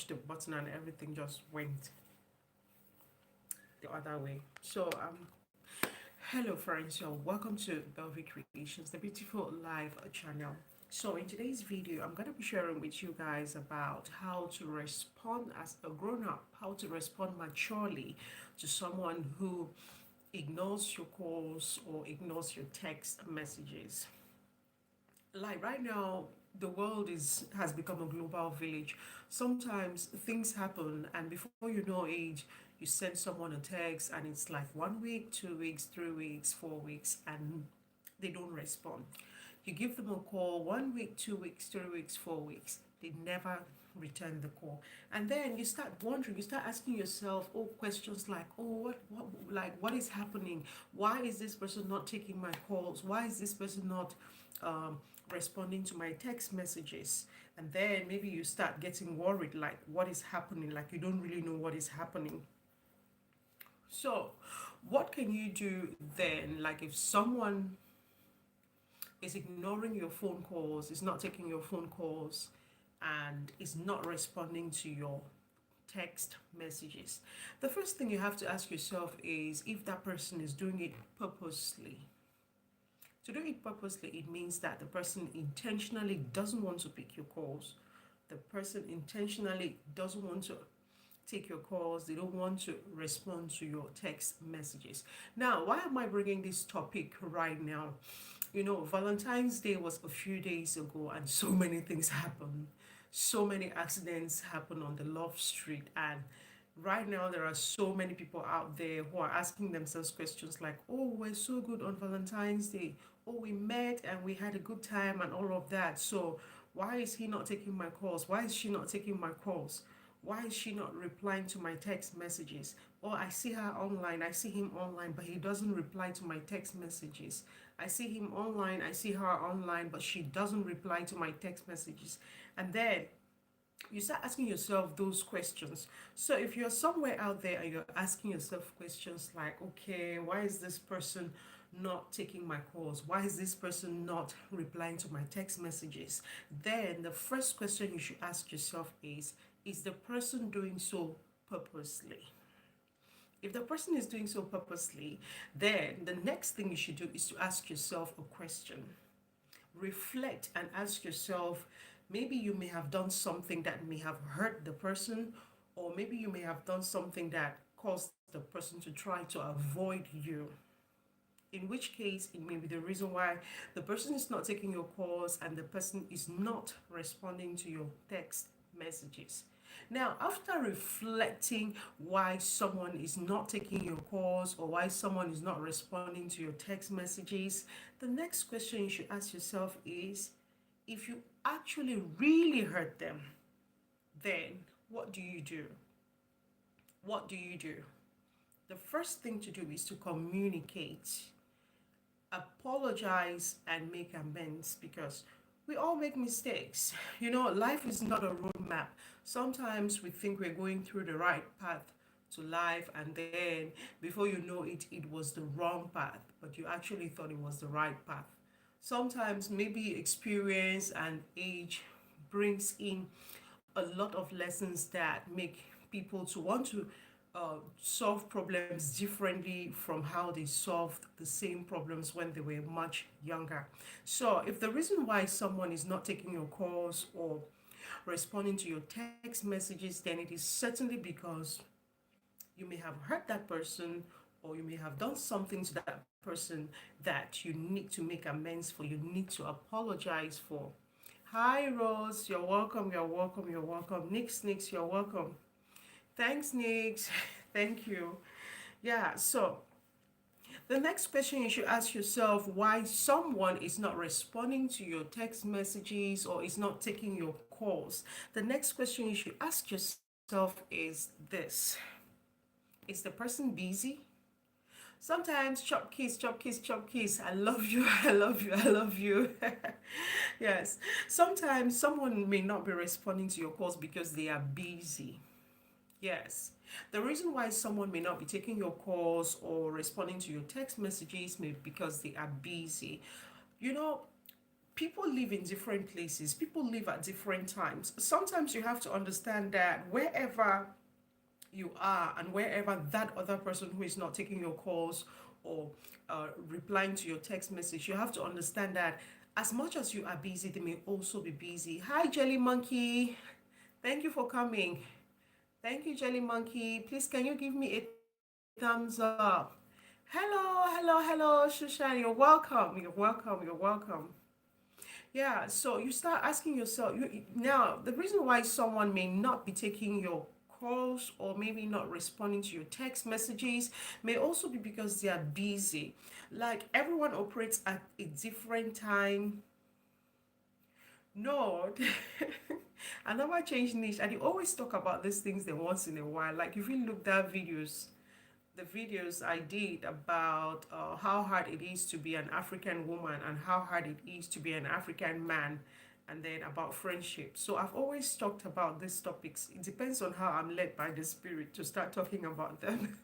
the button and everything just went the other way. So hello friends, so welcome to Belvy Creations, the beautiful live channel. So in today's video, I'm going to be sharing with you guys about how to respond as a grown-up, how to respond maturely to someone who ignores your calls or ignores your text messages. Like right now, the world is has become a global village. Sometimes things happen and before you know it, you send someone a text and it's like 1 week, 2 weeks, 3 weeks, 4 weeks, and they don't respond. You give them a call 1 week, 2 weeks, 3 weeks, 4 weeks, they never return the call. And then you start wondering, you start asking yourself questions like, what is happening? Why is this person not taking my calls? Why is this person not um, responding to my text messages? And then maybe you start getting worried, like what is happening, like you don't really know what is happening. So what can you do then, like if someone is ignoring your phone calls, is not taking your phone calls, and is not responding to your text messages? The first thing you have to ask yourself is if that person is doing it purposely. To do it purposely, it means that the person intentionally doesn't want to pick your calls. The person intentionally doesn't want to take your calls. They don't want to respond to your text messages. Now, why am I bringing this topic right now? You know, Valentine's Day was a few days ago, and so many things happened. So many accidents happened on the love street, and right now there are so many people out there who are asking themselves questions like, oh, we're so good on Valentine's Day, oh, we met and we had a good time and all of that, so why is he not taking my calls? Why is she not taking my calls? Why is she not replying to my text messages? Or I see her online, I see him online, but he doesn't reply to my text messages. I see him online, I see her online, but she doesn't reply to my text messages. And then you start asking yourself those questions. So if you're somewhere out there and you're asking yourself questions like, okay, why is this person not taking my calls? Why is this person not replying to my text messages? Then the first question you should ask yourself is the person doing so purposely? If the person is doing so purposely, then the next thing you should do is to ask yourself a question. Reflect and ask yourself, maybe you may have done something that may have hurt the person, or maybe you may have done something that caused the person to try to avoid you. In which case, it may be the reason why the person is not taking your calls and the person is not responding to your text messages. Now, after reflecting why someone is not taking your calls or why someone is not responding to your text messages, the next question you should ask yourself is, if you actually really hurt them, then what do you do? What do you do? The first thing to do is to communicate, apologize, and make amends, because we all make mistakes. You know, life is not a roadmap. Sometimes we think we're going through the right path to life, and then before you know it, it was the wrong path, but you actually thought it was the right path. Sometimes maybe experience and age brings in a lot of lessons that make people to want to solve problems differently from how they solved the same problems when they were much younger. So if the reason why someone is not taking your calls or responding to your text messages, then it is certainly because you may have hurt that person, or you may have done something to that person that you need to make amends for, you need to apologize for. Hi Rose, you're welcome, you're welcome, you're welcome. Nix, you're welcome. Thanks, Nix. Thank you. Yeah, so the next question you should ask yourself, why someone is not responding to your text messages or is not taking your calls. The next question you should ask yourself is this: is the person busy? Sometimes chop kiss. I love you, I love you, I love you. Yes. Sometimes someone may not be responding to your calls because they are busy. Yes. The reason why someone may not be taking your calls or responding to your text messages may be because they are busy. You know, people live in different places, people live at different times. Sometimes you have to understand that wherever you are and wherever that other person who is not taking your calls or replying to your text message, you have to understand that as much as you are busy, they may also be busy. Hi, Jelly Monkey. Thank you for coming. Thank you, Jelly Monkey. Please, can you give me a thumbs up? Hello, Shushan. You're welcome. You're welcome. You're welcome. Yeah, so you start asking yourself now the reason why someone may not be taking your calls or maybe not responding to your text messages may also be because they are busy. Like everyone operates at a different time. No, I never change niche. And you always talk about these things then once in a while. Like if you looked at the videos I did about how hard it is to be an African woman and how hard it is to be an African man, and then about friendship. So I've always talked about these topics. It depends on how I'm led by the spirit to start talking about them.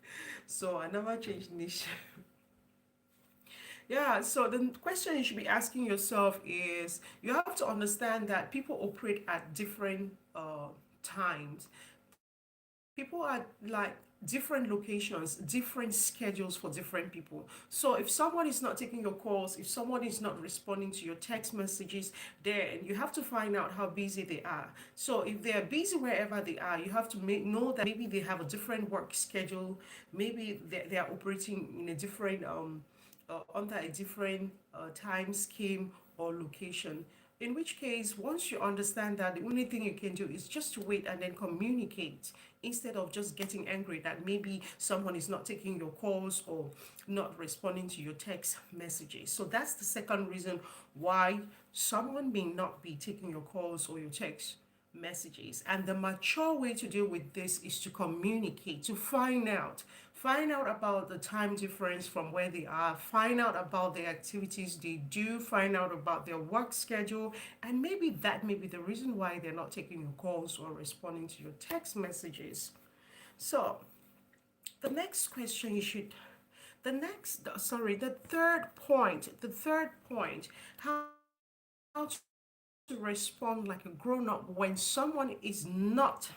So I never change niche. Yeah, so the question you should be asking yourself is you have to understand that people operate at different times. People are like different locations, different schedules for different people. So if someone is not taking your calls, if someone is not responding to your text messages, then you have to find out how busy they are. So if they are busy wherever they are, you have to know that maybe they have a different work schedule, maybe they are operating in a different under a different time scheme or location. In which case, once you understand that, the only thing you can do is just to wait and then communicate instead of just getting angry that maybe someone is not taking your calls or not responding to your text messages. So that's the second reason why someone may not be taking your calls or your text messages. And the mature way to deal with this is to communicate, to find out about the time difference from where they are, find out about the activities they do, find out about their work schedule, and maybe that may be the reason why they're not taking your calls or responding to your text messages. So the next question you should the third point, how to respond like a grown-up when someone is not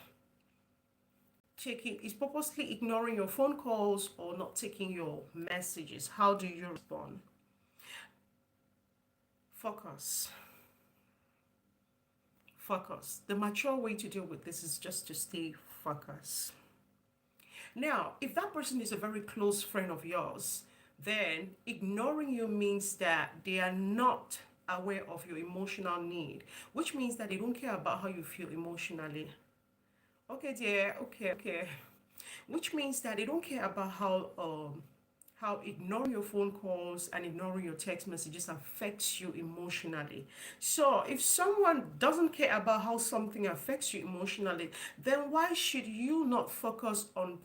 is purposely ignoring your phone calls or not taking your messages. How do you respond? Focus. Focus. The mature way to deal with this is just to stay focused. Now, if that person is a very close friend of yours, then ignoring you means that they are not aware of your emotional need, which means that they don't care about how you feel emotionally. Okay, dear. Okay. Which means that they don't care about how ignoring your phone calls and ignoring your text messages affects you emotionally. So if someone doesn't care about how something affects you emotionally, then why should you not focus on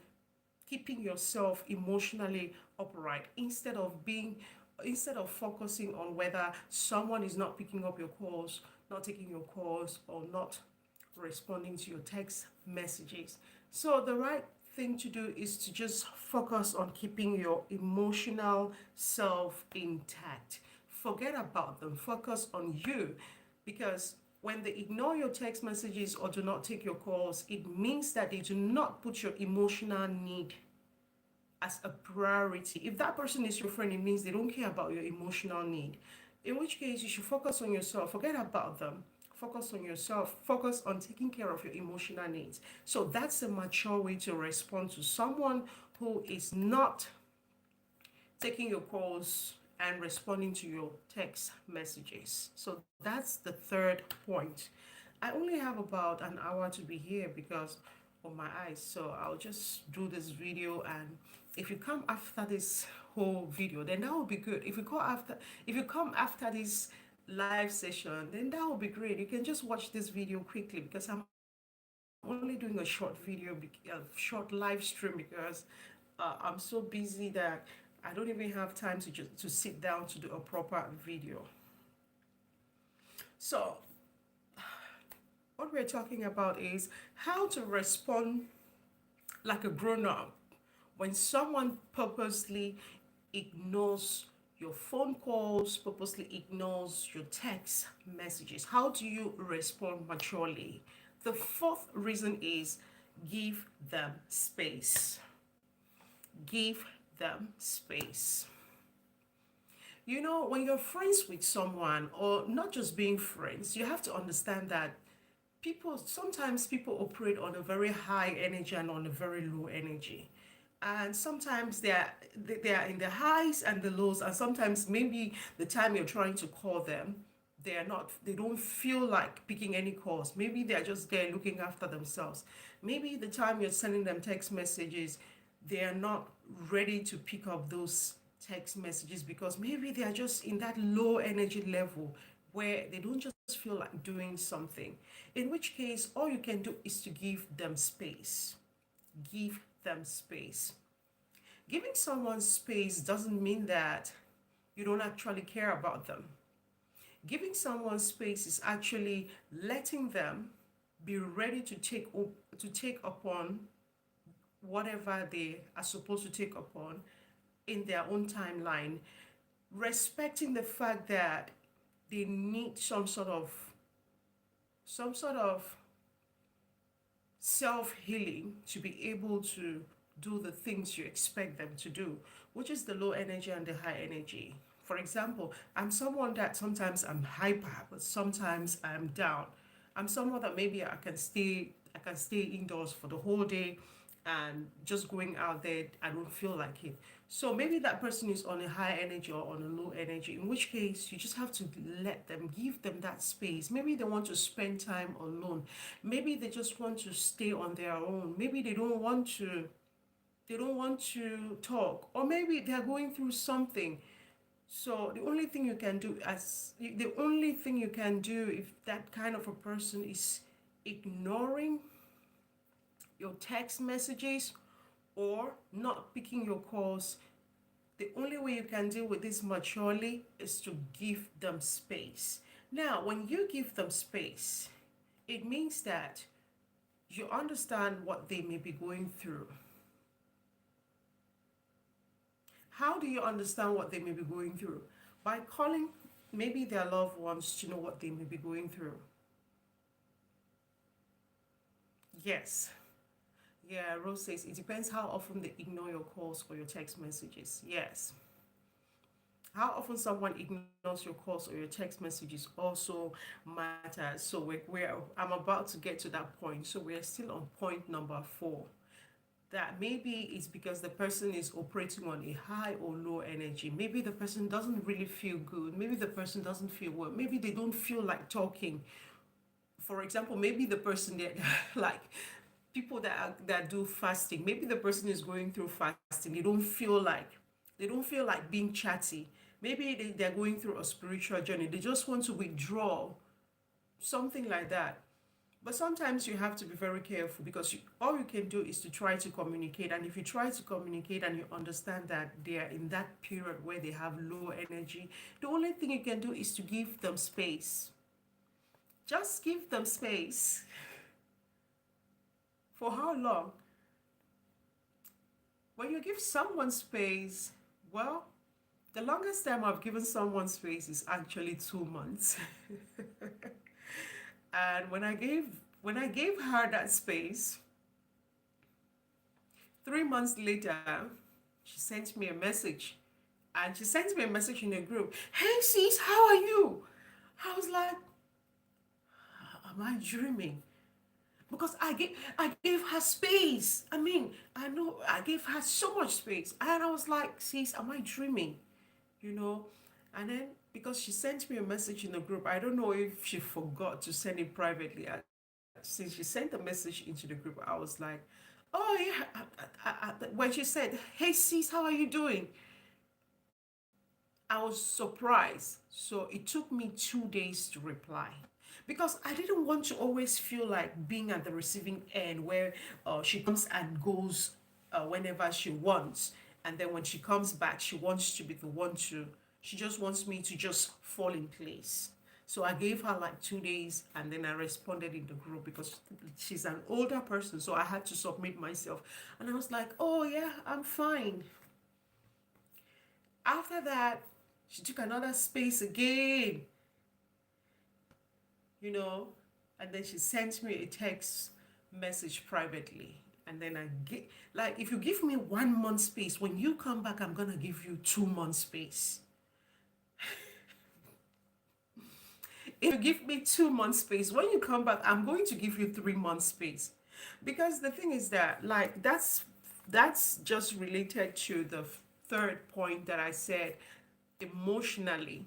keeping yourself emotionally upright instead of focusing on whether someone is not picking up your calls, not taking your calls, or not responding to your text messages? So the right thing to do is to just focus on keeping your emotional self intact. Forget about them, focus on you, because when they ignore your text messages or do not take your calls, it means that they do not put your emotional need as a priority. If that person is your friend, it means they don't care about your emotional need. In which case, you should focus on yourself. Forget about them. Focus on yourself. Focus on taking care of your emotional needs. So that's a mature way to respond to someone who is not taking your calls and responding to your text messages. So that's the third point. I only have about an hour to be here because of my eyes, so I'll just do this video, and if you come after this whole video, then that would be good. If you come after this live session, then that would be great. You can just watch this video quickly because I'm only doing a short video, a short live stream, because I'm so busy that I don't even have time to sit down to do a proper video. So what we're talking about is how to respond like a grown-up when someone purposely ignores your phone calls, purposely ignores your text messages. How do you respond maturely? The fourth reason is give them space. Give them space. You know, when you're friends with someone, or not just being friends, you have to understand that sometimes people operate on a very high energy and on a very low energy. And sometimes they are in the highs and the lows, and sometimes maybe the time you're trying to call them, they don't feel like picking any calls. Maybe they're just there looking after themselves. Maybe the time you're sending them text messages, they are not ready to pick up those text messages because maybe they are just in that low energy level where they don't just feel like doing something. In which case, all you can do is to give them space. Give them space. Giving someone space doesn't mean that you don't actually care about them. Giving someone space is actually letting them be ready to take upon whatever they are supposed to take upon in their own timeline, respecting the fact that they need some sort of self-healing to be able to do the things you expect them to do, which is the low energy and the high energy. For example, I'm someone that sometimes I'm hyper, but sometimes I'm down. I'm someone that maybe I can stay indoors for the whole day, and just going out there I don't feel like it. So maybe that person is on a high energy or on a low energy, in which case you just have to let them, give them that space. Maybe they want to spend time alone. Maybe they just want to stay on their own. Maybe they don't want to talk, or maybe they're going through something. So the only thing you can do if that kind of a person is ignoring your text messages or not picking your calls, the only way you can deal with this maturely is to give them space. Now, when you give them space, it means that you understand what they may be going through. How do you understand what they may be going through? By calling maybe their loved ones to know what they may be going through. Yes. Yeah, Rose says it depends how often they ignore your calls or your text messages. Yes. How often someone ignores your calls or your text messages also matters. So I'm about to get to that point. So we're still on point number 4. That maybe it's because the person is operating on a high or low energy. Maybe the person doesn't really feel good. Maybe the person doesn't feel well. Maybe they don't feel like talking. For example, maybe the person that like people that do fasting, maybe the person is going through fasting. They don't feel like being chatty. Maybe they're going through a spiritual journey. They just want to withdraw, something like that. But sometimes you have to be very careful because all you can do is to try to communicate. And if you try to communicate and you understand that they are in that period where they have low energy, the only thing you can do is to give them space. Just give them space. For how long? When you give someone space, well, the longest time I've given someone space is actually 2 months. And when I gave her that space, 3 months later, she sent me a message. And she sent me a message in a group. Hey sis, how are you? I was like, am I dreaming? Because I gave her space. I mean, I know I gave her so much space. And I was like, sis, am I dreaming? You know? And then because she sent me a message in the group, I don't know if she forgot to send it privately. Since she sent the message into the group, I was like, oh yeah. When she said, hey sis, how are you doing? I was surprised. So it took me 2 days to reply because I didn't want to always feel like being at the receiving end where she comes and goes whenever she wants. And then when she comes back, she just wants me to just fall in place. So I gave her like 2 days and then I responded in the group because she's an older person. So I had to submit myself. And I was like, oh yeah, I'm fine. After that, She took another space again, you know, and then she sent me a text message privately. And then I get, like, if you give me 1 month space, when you come back, I'm gonna give you 2 months space. If you give me 2 months space, when you come back, I'm going to give you 3 months space. Because the thing is that, like, that's just related to the third point that I said, emotionally.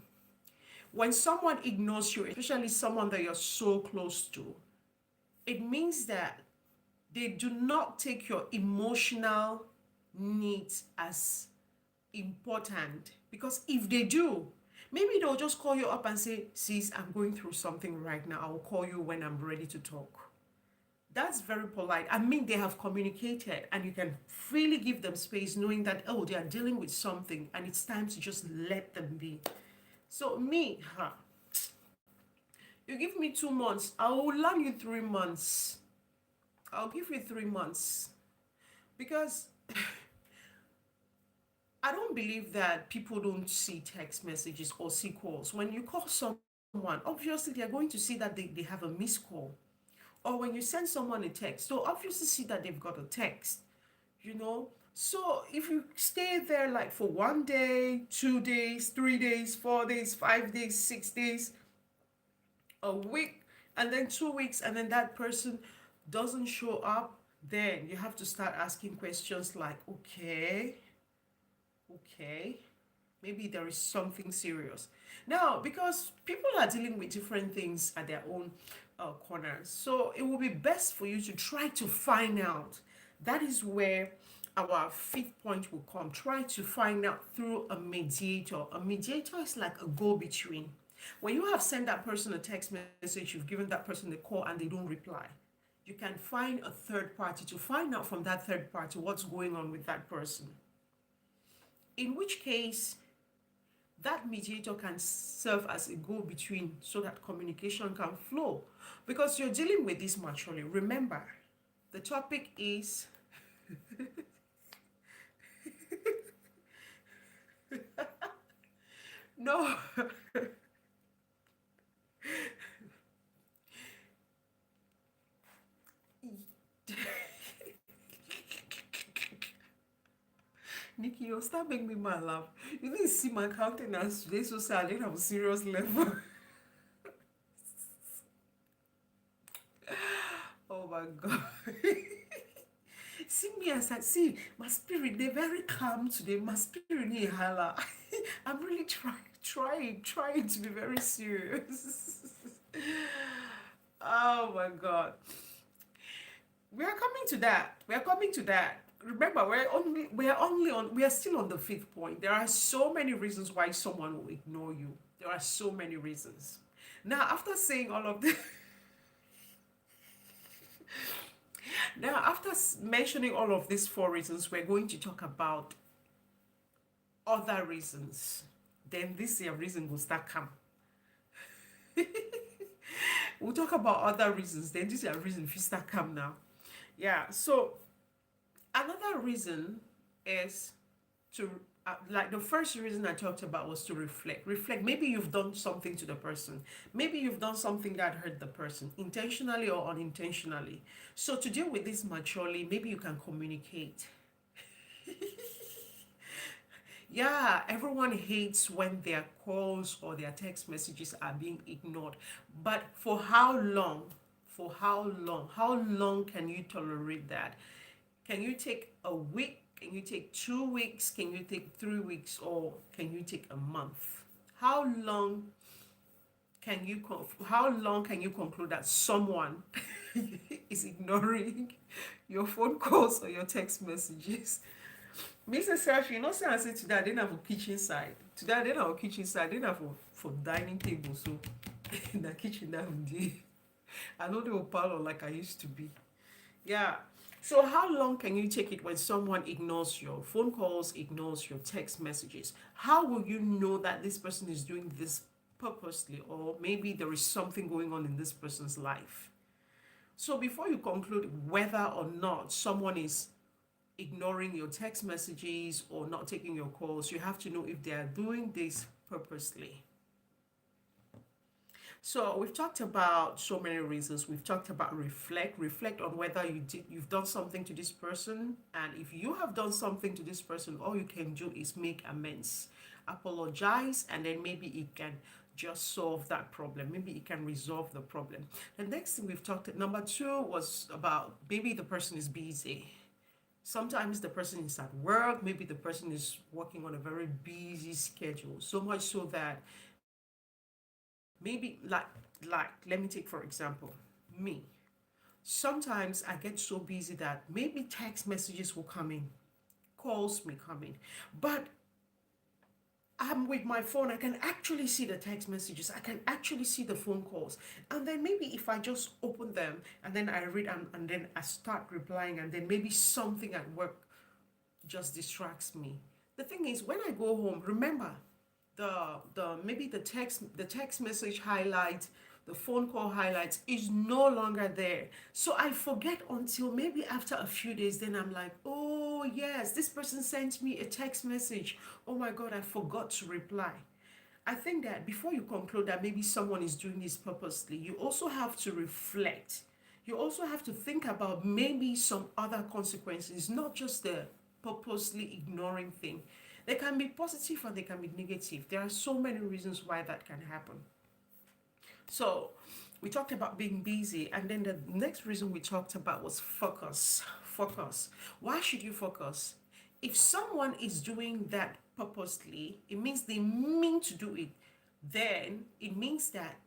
When someone ignores you, especially someone that you're so close to, it means that they do not take your emotional needs as important. Because if they do, maybe they'll just call you up and say, sis, I'm going through something right now. I will call you when I'm ready to talk. That's very polite. I mean, they have communicated and you can freely give them space knowing that, oh, they are dealing with something and it's time to just let them be. So me, you give me 2 months, I will learn you 3 months. I'll give you 3 months. Because I don't believe that people don't see text messages or see calls. When you call someone, obviously they're going to see that they have a missed call. Or when you send someone a text, they'll obviously see that they've got a text, you know? So if you stay there like for 1 day, 2 days, 3 days, 4 days, 5 days, 6 days, a week, and then 2 weeks, and then that person doesn't show up, then you have to start asking questions like, okay, maybe there is something serious. Now, because people are dealing with different things at their own corners, so it will be best for you to try to find out. That is where our fifth point will come. Try to find out through a mediator. A mediator is like a go-between. When you have sent that person a text message, you've given that person a call and they don't reply, you can find a third party to find out from that third party what's going on with that person. In which case, that mediator can serve as a go-between so that communication can flow. Because you're dealing with this maturely. Remember, the topic is no. Nikki, you'll start making me mad laugh. You didn't see my countenance today, so sad. I didn't have a serious level. Oh my god. See me as I see my spirit, they're very calm today. My spirit need hala. I'm really trying to be very serious. Oh my god. We are coming to that. We are coming to that. Remember, we are still on the fifth point. There are so many reasons why someone will ignore you. There are so many reasons. Now, after saying all of this, now after mentioning all of these four reasons, we're going to talk about other reasons. Then this year reason will start come. We'll talk about other reasons. Then this year reason will start come now. Yeah. So another reason is to like the first reason I talked about was to reflect. Maybe you've done something to the person, maybe you've done something that hurt the person intentionally or unintentionally. So to deal with this maturely, maybe you can communicate. Yeah, everyone hates when their calls or their text messages are being ignored, but for how long? How long can you tolerate that? Can you take a week? Can you take 2 weeks? Can you take 3 weeks? Or can you take a month? How long can you conclude that someone is ignoring your phone calls or your text messages? Mr. Self, you know, say I said today I didn't have a kitchen side. Today I didn't have a kitchen side. I didn't have for dining table. So in the kitchen that day, I know they were parlor like I used to be. Yeah. So how long can you take it when someone ignores your phone calls, ignores your text messages? How will you know that this person is doing this purposely, or maybe there is something going on in this person's life? So before you conclude whether or not someone is ignoring your text messages or not taking your calls, you have to know if they are doing this purposely. So we've talked about so many reasons. We've talked about reflect on whether you've done something to this person, and if you have done something to this person, all you can do is make amends, apologize, and then maybe it can just solve that problem. Maybe it can resolve the problem. The next thing we've talked, number two, was about maybe the person is busy. Sometimes the person is at work, maybe the person is working on a very busy schedule, so much so that maybe let me take for example me. Sometimes I get so busy that maybe text messages will come in, calls may come in, but I'm with my phone, I can actually see the text messages, I can actually see the phone calls. And then maybe if I just open them and then I read and then I start replying, and then maybe something at work just distracts me. The thing is, when I go home, remember, the maybe the text message highlight, the phone call highlights is no longer there. So I forget until maybe after a few days. Then I'm like, oh yes, this person sent me a text message. Oh my god, I forgot to reply. I think that before you conclude that maybe someone is doing this purposely, you also have to reflect. You also have to think about maybe some other consequences, not just the purposely ignoring thing. They can be positive or they can be negative. There are so many reasons why that can happen. So we talked about being busy, and then the next reason we talked about was focus. Focus. Why should you focus? If someone is doing that purposely, it means they mean to do it. Then it means that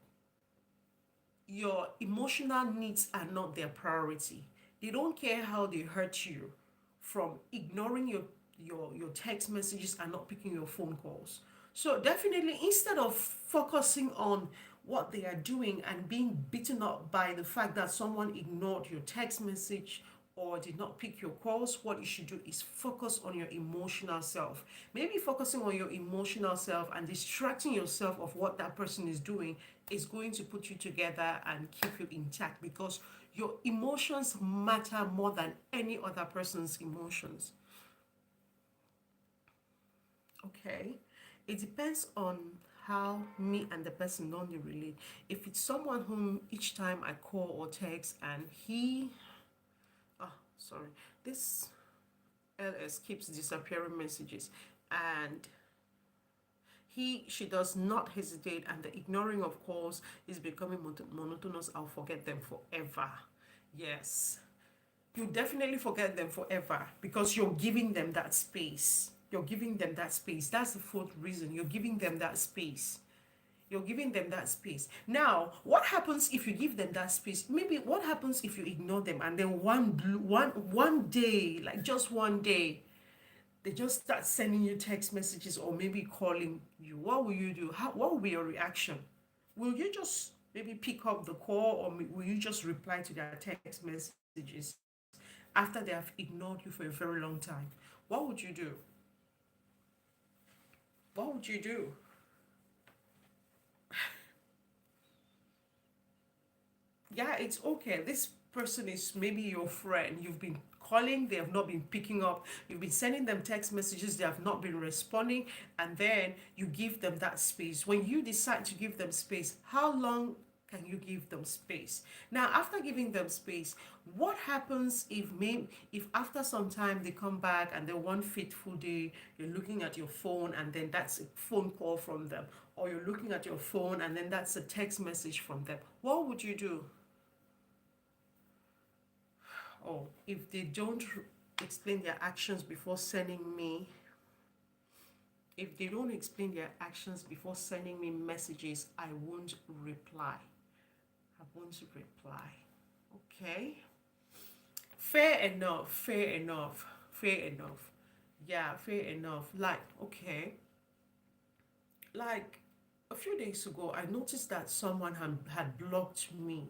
your emotional needs are not their priority. They don't care how they hurt you from ignoring your text messages and not picking your phone calls. So definitely, instead of focusing on what they are doing and being beaten up by the fact that someone ignored your text message or did not pick your calls, what you should do is focus on your emotional self. Maybe focusing on your emotional self and distracting yourself of what that person is doing is going to put you together and keep you intact, because your emotions matter more than any other person's emotions. Okay, it depends on how me and the person normally relate. If it's someone whom each time I call or text and sorry, this ls keeps disappearing messages, and she does not hesitate, and the ignoring of calls is becoming monotonous, I'll forget them forever. Yes, you definitely forget them forever because you're giving them that space. You're giving them that space. That's the fourth reason. You're giving them that space. You're giving them that space. Now, what happens if you give them that space? Maybe what happens if you ignore them and then one day, like just one day, they just start sending you text messages or maybe calling you? What will you do? What will be your reaction? Will you just maybe pick up the call, or will you just reply to their text messages after they have ignored you for a very long time? What would you do? What would you do? Yeah, it's okay. This person is maybe your friend. You've been calling, they have not been picking up. You've been sending them text messages, they have not been responding, and then you give them that space. When you decide to give them space, how long can you give them space? Now, after giving them space, what happens if after some time they come back and then one fateful day you're looking at your phone and then that's a phone call from them, or you're looking at your phone and then that's a text message from them? What would you do? Oh, if they don't explain their actions before sending me, if they don't explain their actions before sending me messages, I won't reply. I won't reply. Okay. Fair enough. Fair enough. Fair enough. Yeah, fair enough. Like, okay. Like a few days ago, I noticed that someone had blocked me.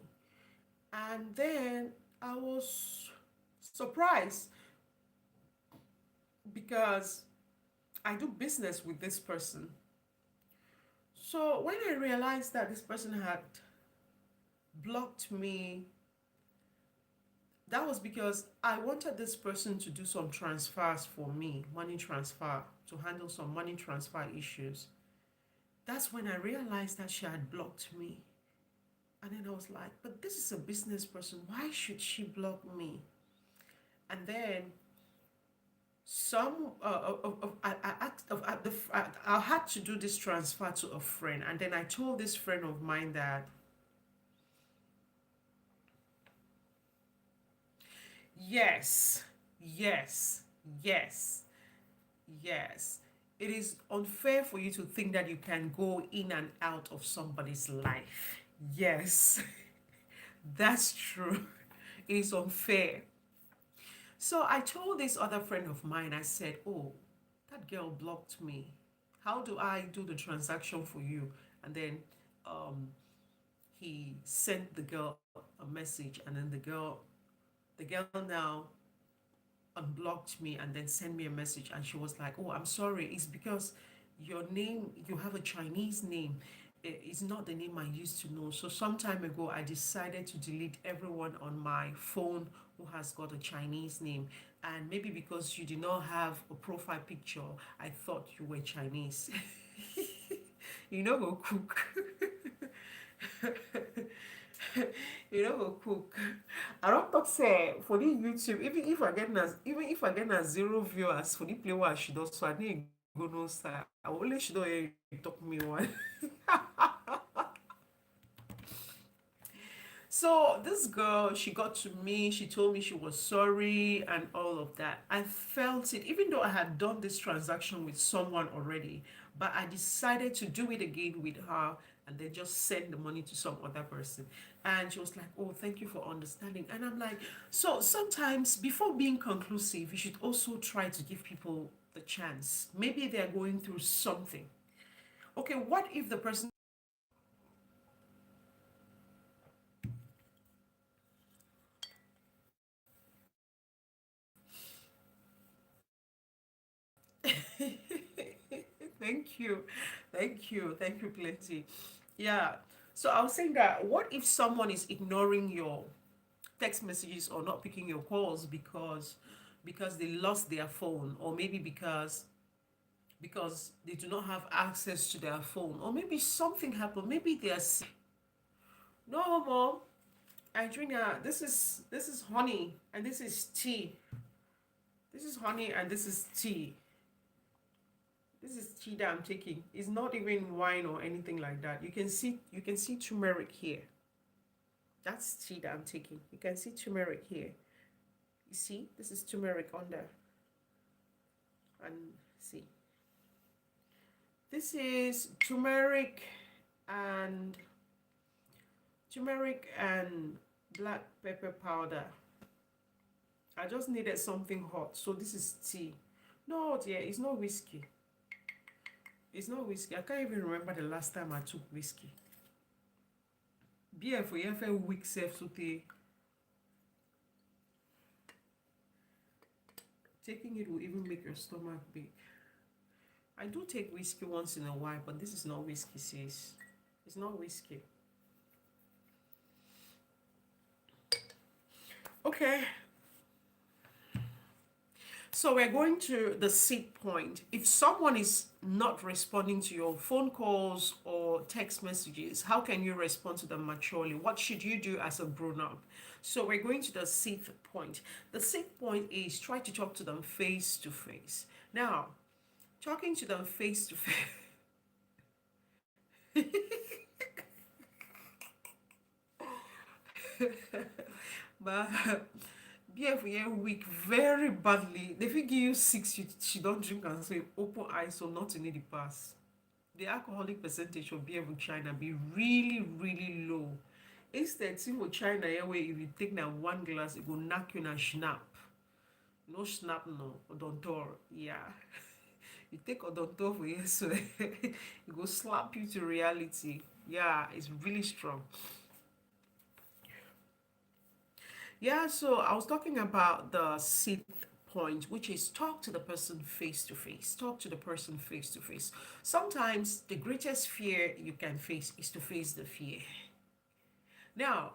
And then I was surprised because I do business with this person. So when I realized that this person had blocked me, that was because I wanted this person to do some transfers for me, money transfer, to handle some money transfer issues. That's when I realized that she had blocked me. And then I was like, but this is a business person. Why should she block me? And then some I had to do this transfer to a friend, and then I told this friend of mine that yes, yes, yes, yes, it is unfair for you to think that you can go in and out of somebody's life. Yes, that's true. It is unfair. So I told this other friend of mine, I said, oh, that girl blocked me. How do I do the transaction for you? And then um, he sent the girl a message, and then the girl now unblocked me and then sent me a message, and she was like, oh, I'm sorry, it's because your name, you have a Chinese name. It's not the name I used to know. So some time ago I decided to delete everyone on my phone who has got a Chinese name, and maybe because you did not have a profile picture, I thought you were Chinese. You know go cook. You know go cook. I don't talk say for the YouTube, even if I get na zero viewers for the play what she does, so I need go no side. I only should do talk me one. So this girl, she got to me, she told me she was sorry and all of that. I felt it, even though I had done this transaction with someone already, but I decided to do it again with her and then just send the money to some other person. And she was like, oh, thank you for understanding. And I'm like, so sometimes before being conclusive, you should also try to give people the chance. Maybe they're going through something. Okay, what if the person thank you. Thank you plenty. Yeah. So I was saying that what if someone is ignoring your text messages or not picking your calls because they lost their phone, or maybe because they do not have access to their phone, or maybe something happened, maybe they are sick. No, mom, Adrina, this is honey and this is tea. This is honey and this is tea. This is tea that I'm taking. It's not even wine or anything like that. You can see turmeric here. That's tea that I'm taking. You can see turmeric here. You see, this is turmeric under. And see, this is and turmeric and black pepper powder. I just needed something hot, so this is tea. No, dear, it's not whiskey. It's not whiskey. I can't even remember the last time I took whiskey. Beer for you for week self so taking it will even make your stomach big. I do take whiskey once in a while, but this is not whiskey, sis. It's not whiskey. Okay. So we're going to the seed point. If someone is not responding to your phone calls or text messages, how can you respond to them maturely? What should you do as a grown-up? So we're going to the sixth point. The sixth point is try to talk to them face to face. Now, talking to them face to face. But BF weak very badly. They fit give you six, she don't drink and say open eyes, so not in the pass. The alcoholic percentage of beer in China be really, really low. Instead, see for China here where if you take now one glass, it go knock you in a snap. No snap no, odontor. Yeah. You take odontor for you, so it go slap you to reality. Yeah, it's really strong. Yeah, so I was talking about the sixth point, which is talk to the person face to face. Talk to the person face to face. Sometimes the greatest fear you can face is to face the fear. Now,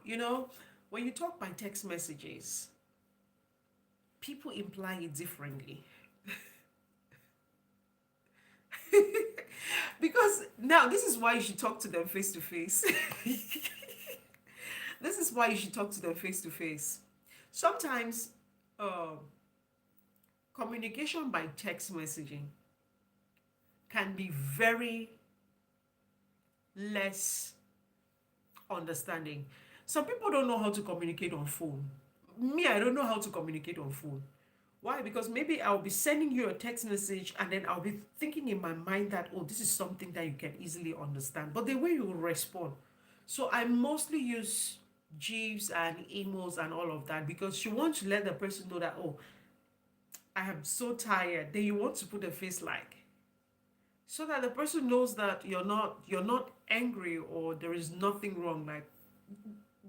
when you talk by text messages, people imply it differently. Because now this is why you should talk to them face to face. This is why you should talk to them face to face. Sometimes um, communication by text messaging can be very less understanding. Some people don't know how to communicate on phone. Me, I don't know how to communicate on phone. Why? Because maybe I'll be sending you a text message and then I'll be thinking in my mind that, oh, this is something that you can easily understand. But the way you will respond. So I mostly use GIFs and emails and all of that because you want to let the person know that, oh, I am so tired. Then you want to put a face like so that the person knows that you're not angry or there is nothing wrong. Like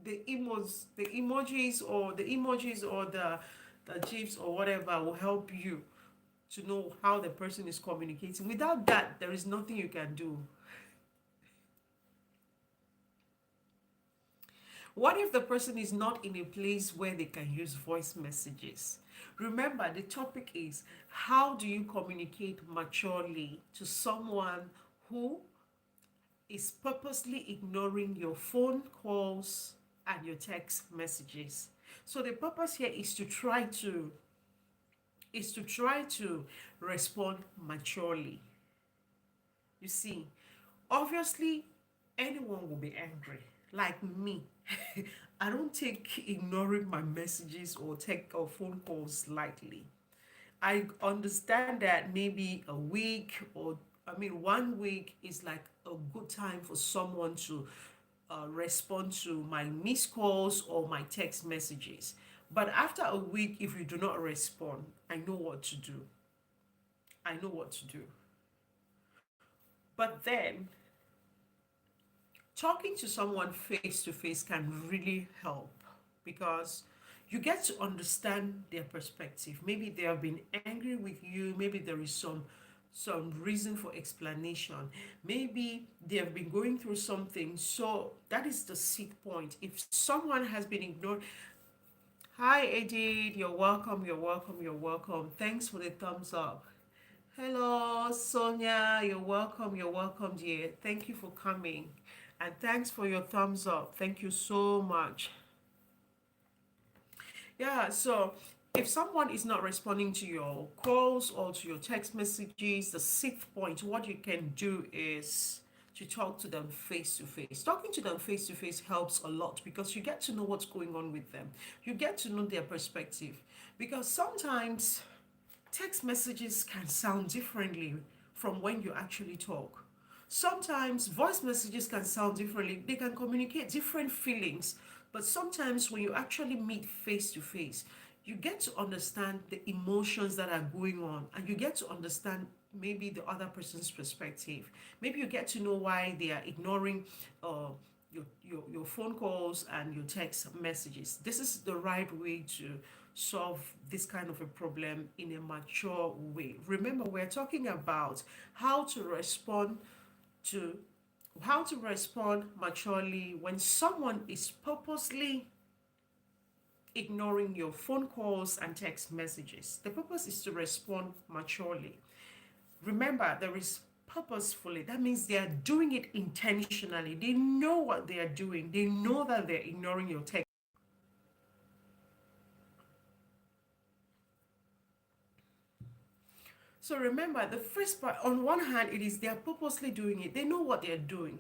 the emojis or the gifs or whatever will help you to know how the person is communicating. Without that, there is nothing you can do. What if the person is not in a place where they can use voice messages? Remember, the topic is how do you communicate maturely to someone who is purposely ignoring your phone calls and your text messages. So the purpose here is to try to respond maturely. You see, obviously anyone will be angry. Like me. I don't take ignoring my messages or take or phone calls lightly. I understand that maybe a week or I mean 1 week is like a good time for someone to respond to my missed calls or my text messages. But after a week, if you do not respond, I know what to do. I know what to do. But then talking to someone face to face can really help because you get to understand their perspective. Maybe they have been angry with you, maybe there is some reason for explanation. Maybe they have been going through something. So that is the seed point. If someone has been ignored, hi Edith, you're welcome, you're welcome, you're welcome. Thanks for the thumbs up. Hello, Sonia. You're welcome, dear. Thank you for coming. And thanks for your thumbs up. Thank you so much. Yeah, so if someone is not responding to your calls or to your text messages, the sixth point, what you can do is to talk to them face to face. Talking to them face to face helps a lot because you get to know what's going on with them. You get to know their perspective. Because sometimes text messages can sound differently from when you actually talk. Sometimes voice messages can sound differently. They can communicate different feelings. But sometimes when you actually meet face to face, you get to understand the emotions that are going on and you get to understand maybe the other person's perspective. Maybe you get to know why they are ignoring your phone calls and your text messages. This is the right way to solve this kind of a problem in a mature way. Remember, we're talking about how to respond to how to respond maturely when someone is purposely ignoring your phone calls and text messages. The purpose is to respond maturely. Remember, there is purposefully. That means they are doing it intentionally. They know what they are doing. They know that they're ignoring your text. So remember, the first part, on one hand, it is they are purposely doing it. They know what they're doing.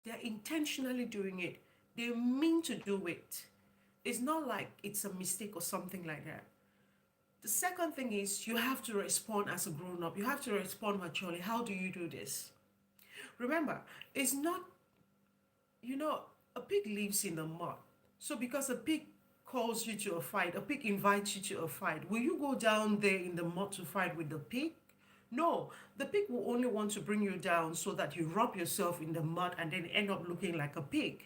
They're intentionally doing it. They mean to do it. It's not like it's a mistake or something like that. The second thing is you have to respond as a grown up. You have to respond maturely. How do you do this? Remember, it's not, a pig lives in the mud. So because a pig calls you to a fight, a pig invites you to a fight, will you go down there in the mud to fight with the pig? No, the pig will only want to bring you down so that you rub yourself in the mud and then end up looking like a pig.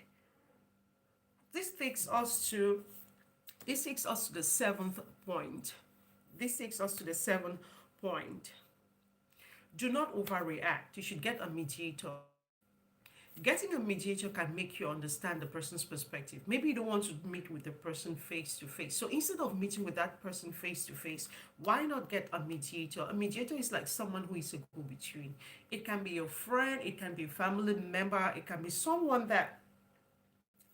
This takes us to the seventh point. This takes us to the seventh point. Do not overreact. You should get a mediator. Getting a mediator can make you understand the person's perspective. Maybe you don't want to meet with the person face to face. So instead of meeting with that person face to face, why not get a mediator? A mediator is like someone who is a go between. It can be your friend, it can be a family member, it can be someone that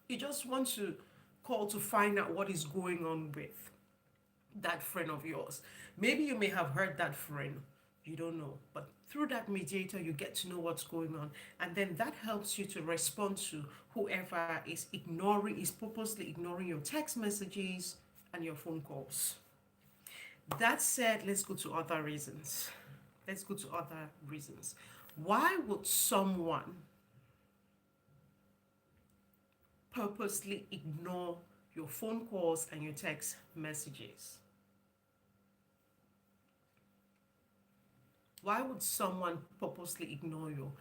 you just want to call to find out what is going on with that friend of yours. Maybe you may have heard that friend, you don't know, but through that mediator, you get to know what's going on, and then that helps you to respond to whoever is purposely ignoring your text messages and your phone calls. That said, let's go to other reasons. Let's go to other reasons. Why would someone purposely ignore your phone calls and your text messages? Why would someone purposely ignore your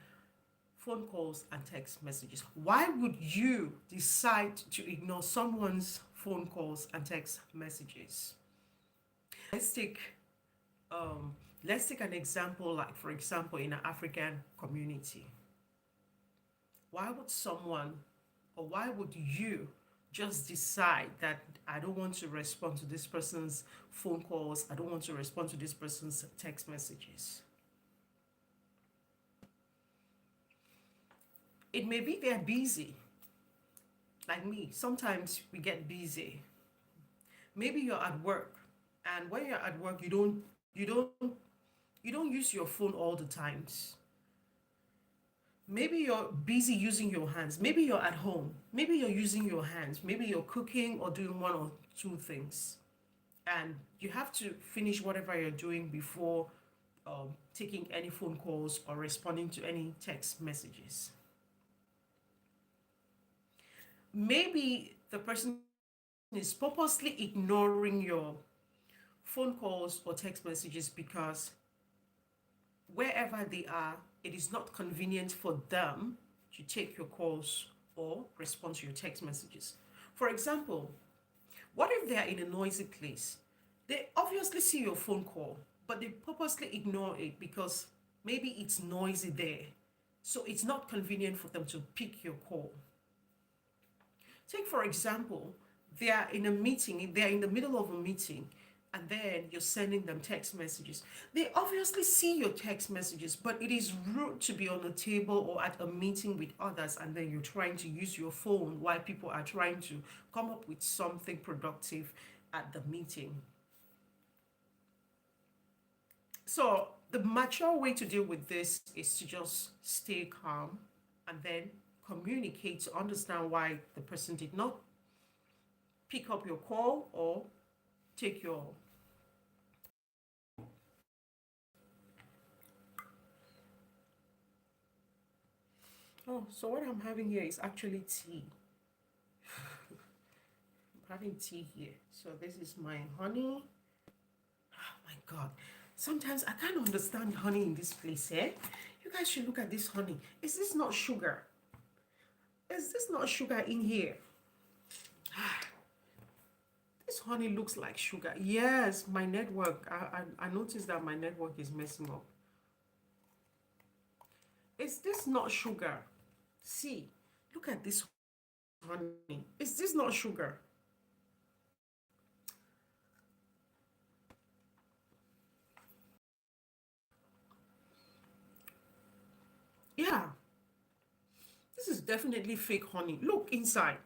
phone calls and text messages? Why would you decide to ignore someone's phone calls and text messages? Let's take let's take an example, like for example in an African community. Why would someone, or why would you just decide that I don't want to respond to this person's phone calls, I don't want to respond to this person's text messages? It may be they're busy, like me. Sometimes we get busy. Maybe you're at work, and when you're at work, you don't use your phone all the times. Maybe you're busy using your hands. Maybe you're at home. Maybe you're using your hands. Maybe you're cooking or doing one or two things. And you have to finish whatever you're doing before taking any phone calls or responding to any text messages. Maybe the person is purposely ignoring your phone calls or text messages because wherever they are, it is not convenient for them to take your calls or respond to your text messages. For example, what if they are in a noisy place? They obviously see your phone call, but they purposely ignore it because maybe it's noisy there. So it's not convenient for them to pick your call. Take, for example, they are in a meeting, they are in the middle of a meeting, and then you're sending them text messages. They obviously see your text messages, but it is rude to be on a table or at a meeting with others, and then you're trying to use your phone while people are trying to come up with something productive at the meeting. So, the mature way to deal with this is to just stay calm and then communicate to understand why the person did not pick up your call or take your. Oh, so what I'm having here is actually tea. I'm having tea here. So this is my honey. Oh my God. Sometimes I can't understand honey in this place, eh? You guys should look at this honey. Is this not sugar? Is this not sugar in here? This honey looks like sugar. Yes, my network. I noticed that my network is messing up. Is this not sugar? See, look at this honey. Is this not sugar? Yeah, this is definitely fake honey. Look inside.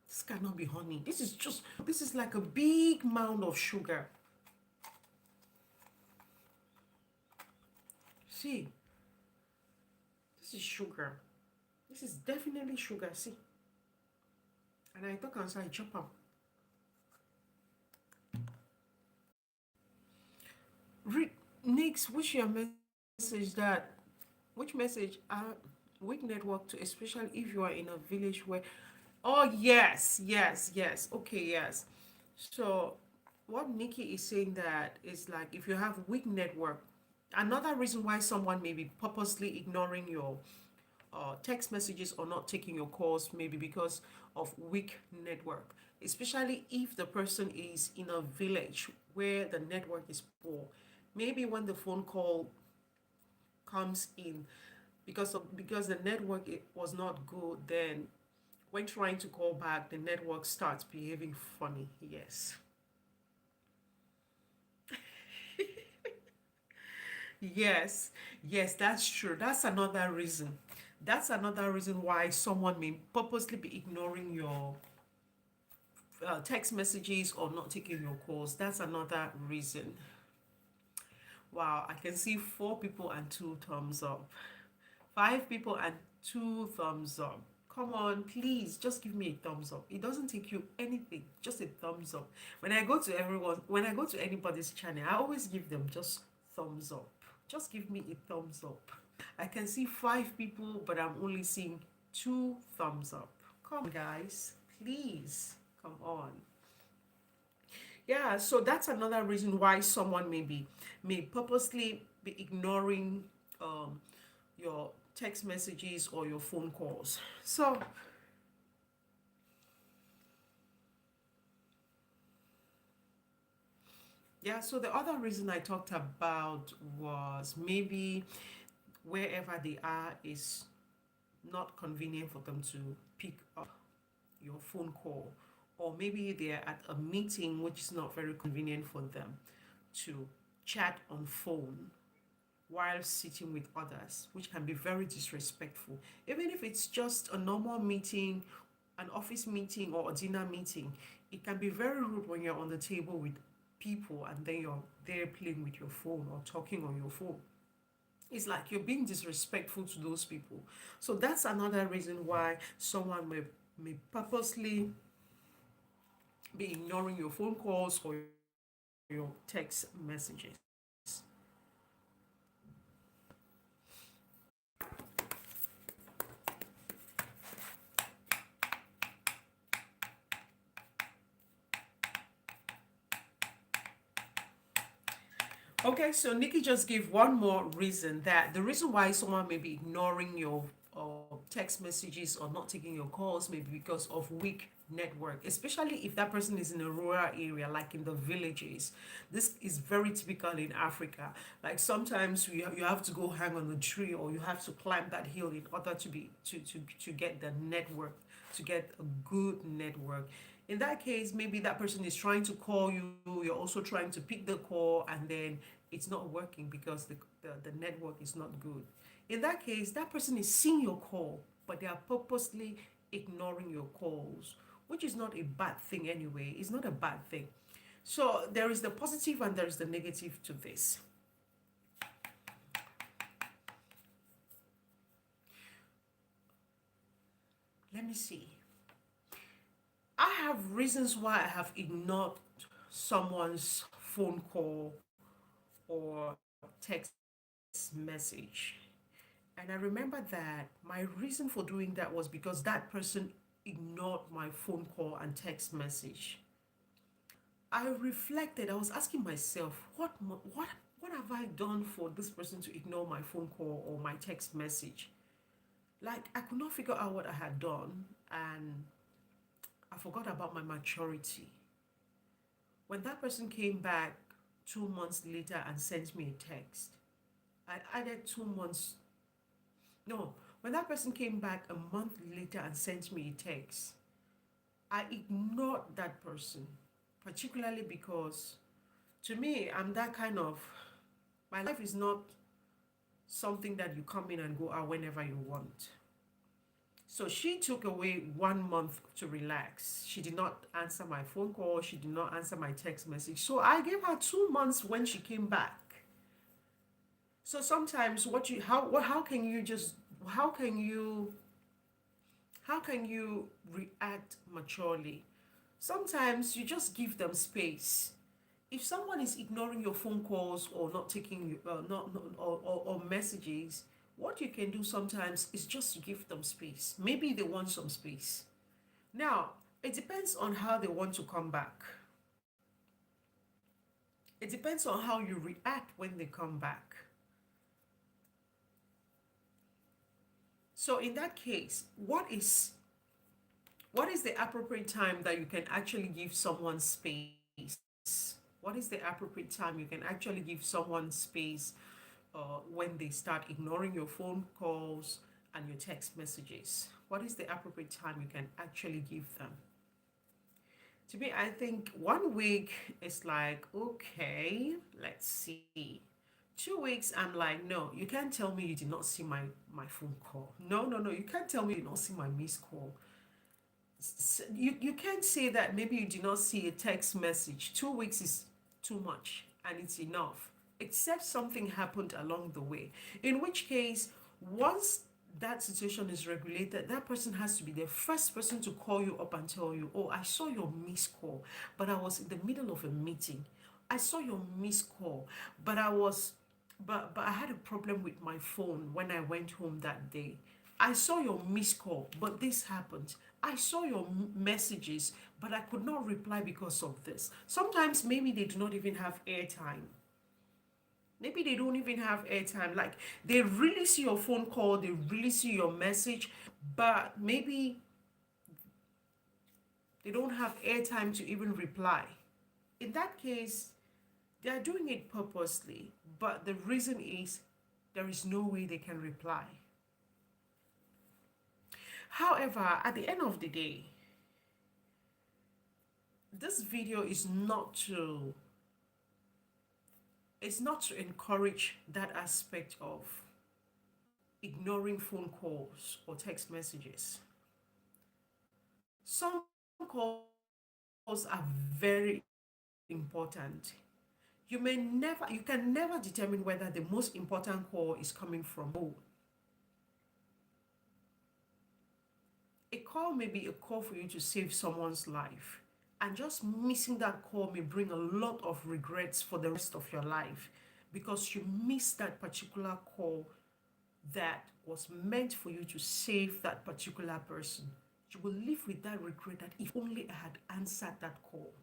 This cannot be honey. This is like a big mound of sugar. See, this is sugar. This is definitely sugar. See, and I talk inside chop up. Next, which your message that which message which network to, especially if you are in a village where. Oh yes, yes, yes. Okay, yes. So what Nikki is saying that is like if you have weak network, another reason why someone may be purposely ignoring your text messages or not taking your calls, maybe because of weak network, especially if the person is in a village where the network is poor. Maybe when the phone call comes in because the network was not good. Then when trying to call back, the network starts behaving funny. Yes. Yes, yes, that's true. That's another reason. That's another reason why someone may purposely be ignoring your text messages or not taking your calls. That's another reason. Wow, I can see four people and two thumbs up. Five people and two thumbs up. Come on, please, just give me a thumbs up. It doesn't take you anything, just a thumbs up. When I go to anybody's channel, I always give them just thumbs up. Just give me a thumbs up. I can see five people, but I'm only seeing two thumbs up. Come on, guys, please, come on. Yeah, so that's another reason why someone may purposely be ignoring your text messages or your phone calls. So yeah, so the other reason I talked about was maybe wherever they are is not convenient for them to pick up your phone call, or maybe they're at a meeting which is not very convenient for them to chat on phone while sitting with others, which can be very disrespectful. Even if it's just a normal meeting, an office meeting or a dinner meeting, it can be very rude when you're on the table with people and then you're there playing with your phone or talking on your phone. It's like you're being disrespectful to those people. So that's another reason why someone may purposely be ignoring your phone calls or your text messages. Okay, so Nikki just gave one more reason, that the reason why someone may be ignoring your text messages or not taking your calls may be because of weak network, especially if that person is in a rural area, like in the villages. This is very typical in Africa. Like sometimes you have to go hang on a tree, or you have to climb that hill in order to get the network, to get a good network. In that case, maybe that person is trying to call you, you're also trying to pick the call, and then it's not working because the network is not good. In that case, that person is seeing your call, but they are purposely ignoring your calls, which is not a bad thing anyway. It's not a bad thing. So there is the positive and there is the negative to this. Let me see. I have reasons why I have ignored someone's phone call or text message. And I remember that my reason for doing that was because that person ignored my phone call and text message. I reflected, I was asking myself, what have I done for this person to ignore my phone call or my text message? Like, I could not figure out what I had done, and I forgot about my maturity. When that person came back 2 months later and sent me a text, I added 2 months. No, when that person came back a month later and sent me a text, I ignored that person, particularly because to me, I'm that kind of, my life is not something that you come in and go out whenever you want. So she took away 1 month to relax. She did not answer my phone call. She did not answer my text message. So I gave her 2 months when she came back. So sometimes how can you just how can you react maturely? Sometimes you just give them space. If someone is ignoring your phone calls or not taking not or messages, what you can do sometimes is just give them space. Maybe they want some space. Now, it depends on how they want to come back. It depends on how you react when they come back. So in that case, what is the appropriate time that you can actually give someone space? What is the appropriate time you can actually give someone space when they start ignoring your phone calls and your text messages? What is the appropriate time you can actually give them? To me, I think 1 week is like, okay, let's see. 2 weeks, I'm like, no, you can't tell me you did not see my phone call. No, no, no, you can't tell me you did not see my missed call. You can't say that maybe you did not see a text message. 2 weeks is too much and it's enough, except something happened along the way. In which case, once that situation is regulated, that person has to be the first person to call you up and tell you, oh, I saw your missed call, but I was in the middle of a meeting. I saw your missed call, but I had a problem with my phone when I went home that day. I saw your missed call, but this happened. I saw your messages, but I could not reply because of this. Sometimes maybe they do not even have airtime. Maybe they don't even have airtime. Like, they really see your phone call, they really see your message, but maybe they don't have airtime to even reply. In that case, they are doing it purposely, but the reason is there is no way they can reply. However, at the end of the day, this video is not to encourage that aspect of ignoring phone calls or text messages. Some calls are very important. You can never determine whether the most important call is coming from who. A call may be a call for you to save someone's life, and just missing that call may bring a lot of regrets for the rest of your life because you missed that particular call that was meant for you to save that particular person. You will live with that regret that if only I had answered that call.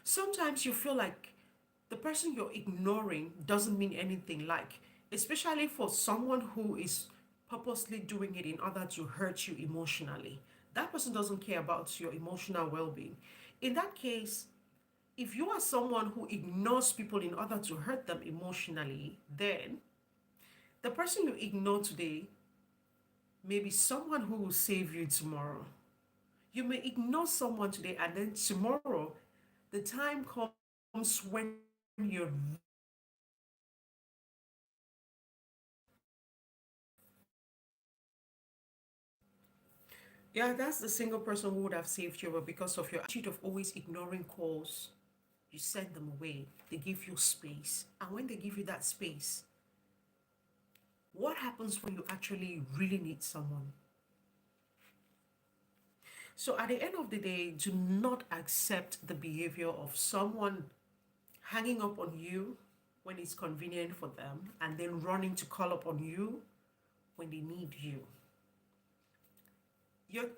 Sometimes you feel like the person you're ignoring doesn't mean anything, like, especially for someone who is purposely doing it in order to hurt you emotionally. That person doesn't care about your emotional well being. In that case, if you are someone who ignores people in order to hurt them emotionally, then the person you ignore today may be someone who will save you tomorrow. You may ignore someone today, and then tomorrow, the time comes when you're yeah, that's the single person who would have saved you, but because of your attitude of always ignoring calls, you send them away. They give you space. And when they give you that space, what happens when you actually really need someone? So at the end of the day, do not accept the behavior of someone hanging up on you when it's convenient for them and then running to call up on you when they need you.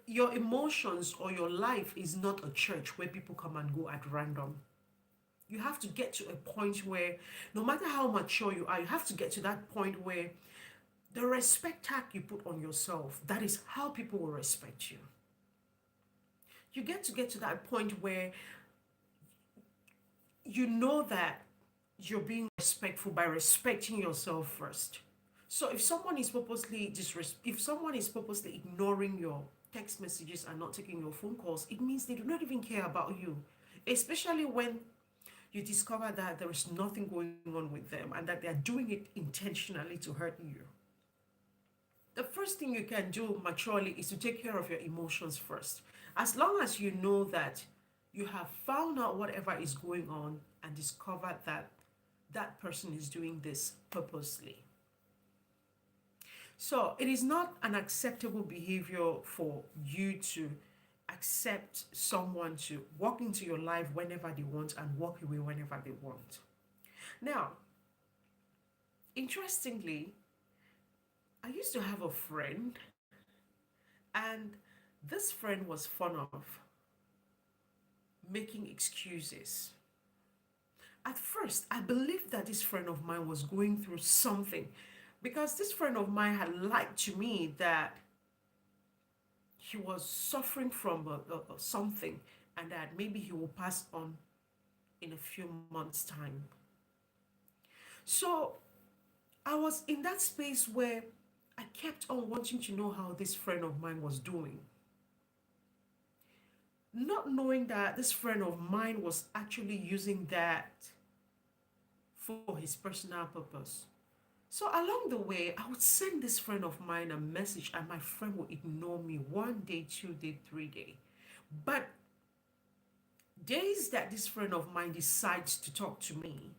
Your emotions or your life is not a church where people come and go at random. You have to get to a point where, no matter how mature you are, you have to get to that point where the respect tag you put on yourself, that is how people will respect you. You get to that point where you know that you're being respectful by respecting yourself first. So if someone is purposely ignoring your text messages and not taking your phone calls, it means they do not even care about you. Especially when you discover that there is nothing going on with them and that they are doing it intentionally to hurt you. The first thing you can do maturely is to take care of your emotions first. As long as you know that you have found out whatever is going on and discovered that that person is doing this purposely. So it is not an acceptable behavior for you to accept someone to walk into your life whenever they want and walk away whenever they want. Now, interestingly, I used to have a friend, and this friend was fond of making excuses. At first, I believed that this friend of mine was going through something because this friend of mine had lied to me that he was suffering from something and that maybe he will pass on in a few months' time. So I was in that space where I kept on wanting to know how this friend of mine was doing, not knowing that this friend of mine was actually using that for his personal purpose. So along the way, I would send this friend of mine a message and my friend would ignore me 1 day, 2 day, 3 day. But days that this friend of mine decides to talk to me,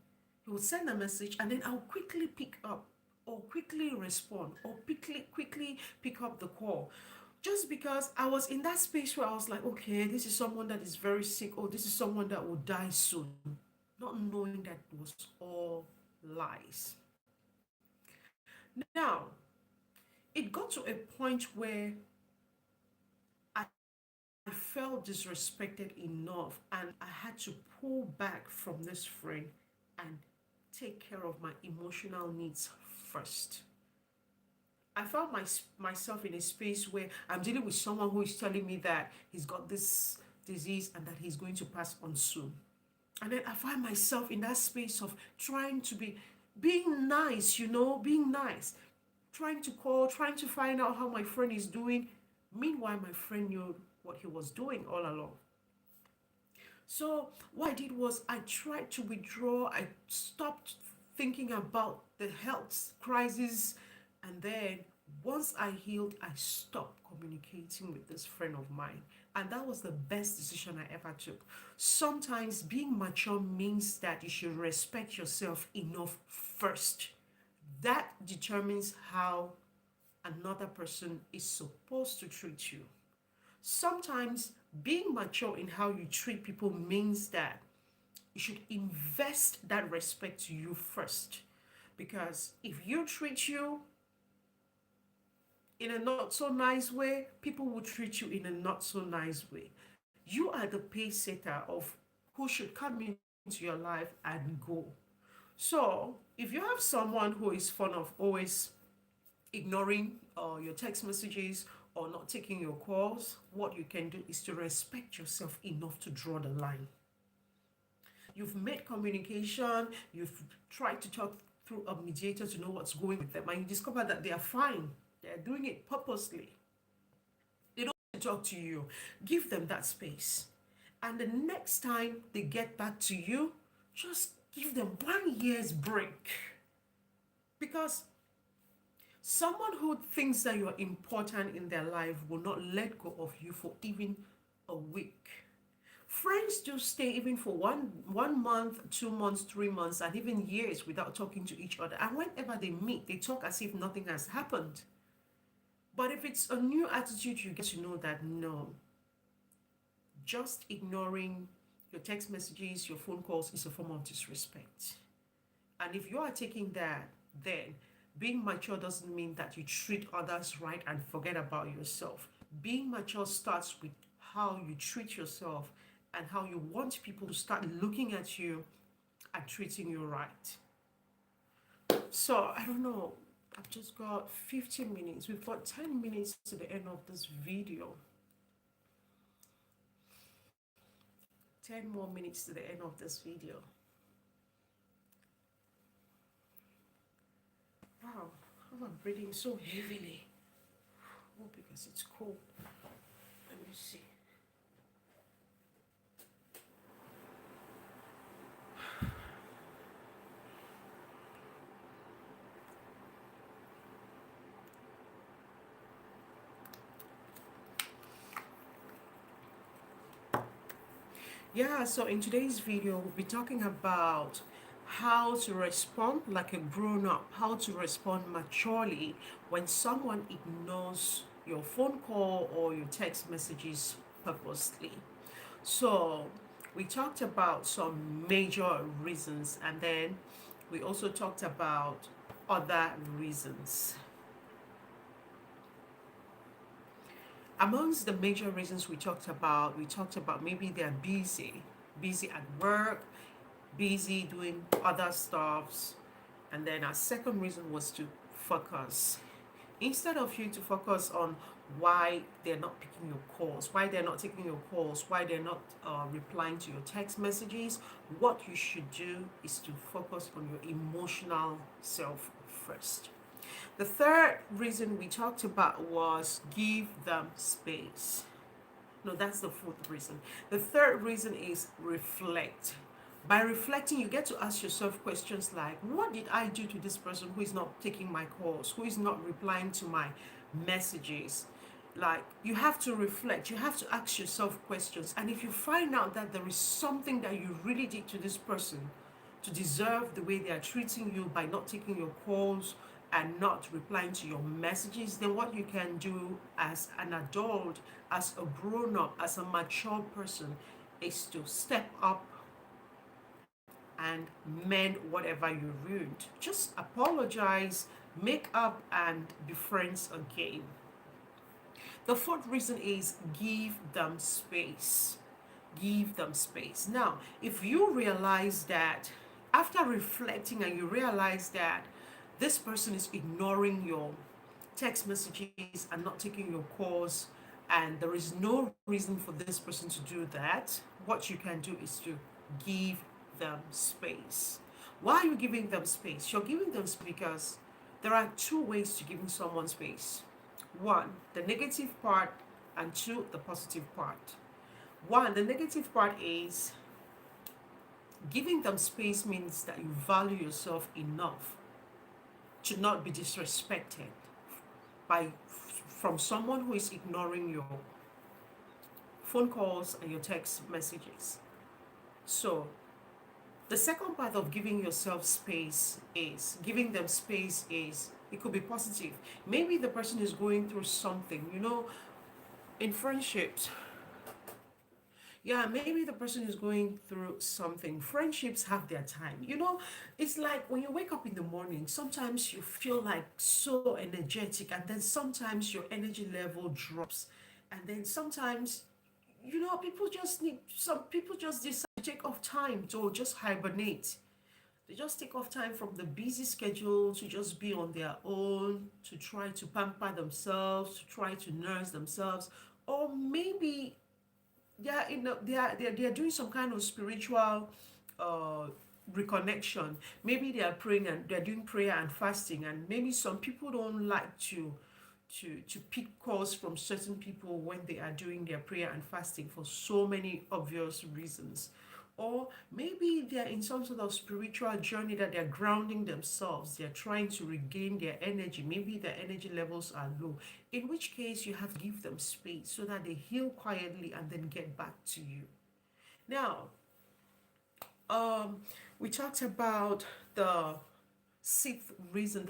he would send a message and then I'll quickly pick up or quickly respond or quickly pick up the call. Just because I was in that space where I was like, okay, this is someone that is very sick, or this is someone that will die soon, not knowing that it was all lies. Now, it got to a point where I felt disrespected enough and I had to pull back from this friend and take care of my emotional needs first. I found myself in a space where I'm dealing with someone who is telling me that he's got this disease and that he's going to pass on soon. And then I find myself in that space of trying to being nice, being nice, trying to call, trying to find out how my friend is doing. Meanwhile, my friend knew what he was doing all along. So what I did was I tried to withdraw. I stopped thinking about the health crisis. And then once I healed, I stopped communicating with this friend of mine. And that was the best decision I ever took. Sometimes being mature means that you should respect yourself enough first. That determines how another person is supposed to treat you. Sometimes being mature in how you treat people means that you should invest that respect to you first. Because if you treat you in a not so nice way, people will treat you in a not so nice way. You are the pace setter of who should come into your life and go. So, if you have someone who is fond of always ignoring your text messages or not taking your calls, what you can do is to respect yourself enough to draw the line. You've made communication, you've tried to talk through a mediator to know what's going with them, and you discover that they are fine. They're doing it purposely. They don't want to talk to you. Give them that space. And the next time they get back to you, just give them 1 year's break. Because someone who thinks that you are important in their life will not let go of you for even a week. Friends do stay even for one month, 2 months, 3 months, and even years without talking to each other. And whenever they meet, they talk as if nothing has happened. But if it's a new attitude, you get to know that no, just ignoring your text messages, your phone calls is a form of disrespect. And if you are taking that, then being mature doesn't mean that you treat others right and forget about yourself. Being mature starts with how you treat yourself and how you want people to start looking at you and treating you right. So, I don't know. I've just got 15 minutes. We've got 10 minutes to the end of this video. 10 more minutes to the end of this video. Wow, I'm breathing so heavily. Oh, because it's cold. Let me see. Yeah, so in today's video, we'll be talking about how to respond like a grown up, how to respond maturely when someone ignores your phone call or your text messages purposely. So, we talked about some major reasons and then we also talked about other reasons. Amongst the major reasons we talked about maybe they're busy at work, busy doing other stuffs. And then our second reason was to focus. Instead of you to focus on why they're not picking your calls, why they're not taking your calls, why they're not replying to your text messages. What you should do is to focus on your emotional self first. The third reason we talked about was give them space. No, that's the fourth reason. The third reason is reflect. By reflecting, you get to ask yourself questions like, what did I do to this person who is not taking my calls, who is not replying to my messages? Like, you have to reflect, you have to ask yourself questions. And if you find out that there is something that you really did to this person to deserve the way they are treating you by not taking your calls and not replying to your messages, then what you can do as an adult, as a grown up, as a mature person, is to step up and mend whatever you ruined. Just apologize, make up, and be friends again. The fourth reason is give them space. Give them space. Now, if you realize that after reflecting and you realize that this person is ignoring your text messages and not taking your calls, and there is no reason for this person to do that, what you can do is to give them space. Why are you giving them space? You're giving them space because there are two ways to giving someone space: one, the negative part, and two, the positive part. One, the negative part is giving them space means that you value yourself enough to not be disrespected by from someone who is ignoring your phone calls and your text messages. So the second part of giving yourself space is giving them space is it could be positive. Maybe the person is going through something, in friendships. Yeah, maybe the person is going through something. Friendships have their time. It's like when you wake up in the morning, sometimes you feel like so energetic, and then sometimes your energy level drops. And then sometimes, some people just decide to take off time to just hibernate. They just take off time from the busy schedule to just be on their own, to try to pamper themselves, to try to nurse themselves. Or maybe they are doing some kind of spiritual uh reconnection. Maybe they are praying and they're doing prayer and fasting, and maybe some people don't like to pick calls from certain people when they are doing their prayer and fasting for so many obvious reasons. Or maybe they're in some sort of spiritual journey that they're grounding themselves, they're trying to regain their energy. Maybe their energy levels are low, in which case you have to give them space so that they heal quietly and then get back to you. Now, um, we talked about the sixth reason,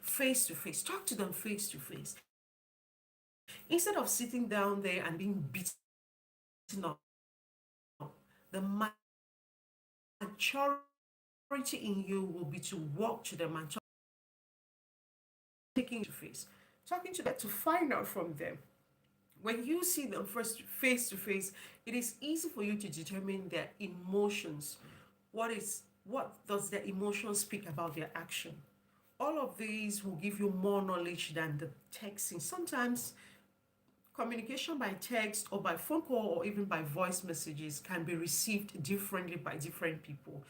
face to face. Talk to them face to face. Instead of sitting down there and being beaten up, the maturity in you will be to walk to them and taking to face, talking to them to find out from them. When you see them first face to face, it is easy for you to determine their emotions. What does their emotions speak about their action? All of these will give you more knowledge than the texting. Sometimes communication by text or by phone call or even by voice messages can be received differently by different people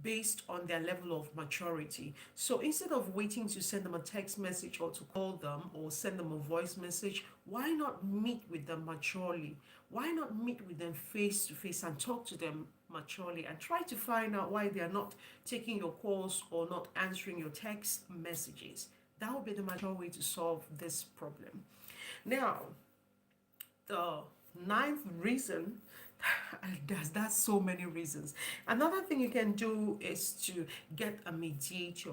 based on their level of maturity. So instead of waiting to send them a text message or to call them or send them a voice message, why not meet with them maturely? Why not meet with them face to face and talk to them maturely and try to find out why they are not taking your calls or not answering your text messages? That would be the mature way to solve this problem. Now, the ninth reason, that's so many reasons. Another thing you can do is to get a mediator.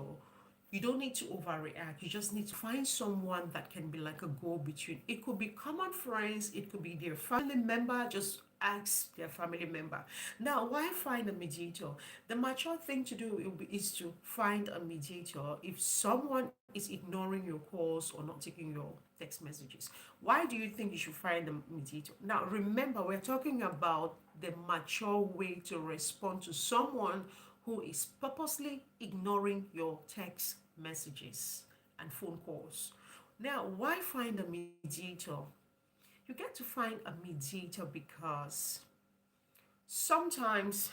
You don't need to overreact. You just need to find someone that can be like a go between. It could be common friends, it could be their family member. Just ask their family member. Now, why find a mediator? The mature thing to do is to find a mediator if someone is ignoring your calls or not taking your text messages. Why do you think you should find a mediator? Now, remember, we're talking about the mature way to respond to someone who is purposely ignoring your text messages and phone calls. Now, why find a mediator? You get to find a mediator because sometimes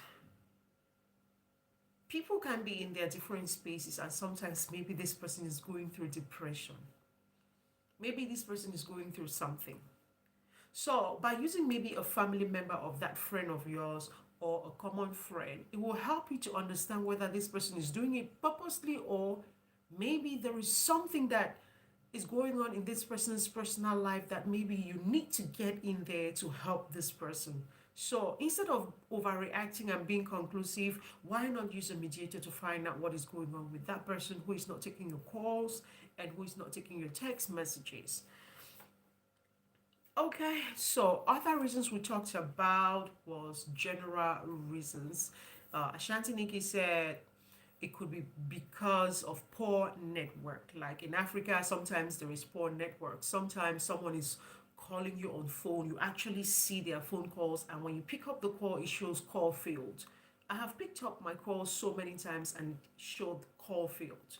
people can be in their different spaces, and sometimes maybe this person is going through depression. Maybe this person is going through something. So, by using maybe a family member of that friend of yours or a common friend, it will help you to understand whether this person is doing it purposely, or maybe there is something that is going on in this person's personal life that maybe you need to get in there to help this person. So instead of overreacting and being conclusive, why not use a mediator to find out what is going on with that person who is not taking your calls and who is not taking your text messages? Okay, so other reasons we talked about was general reasons. Ashanti Nikki said it could be because of poor network. Like in Africa, sometimes there is poor network. Sometimes someone is calling you on phone. You actually see their phone calls, and when you pick up the call, it shows call failed. I have picked up my calls so many times and showed call failed.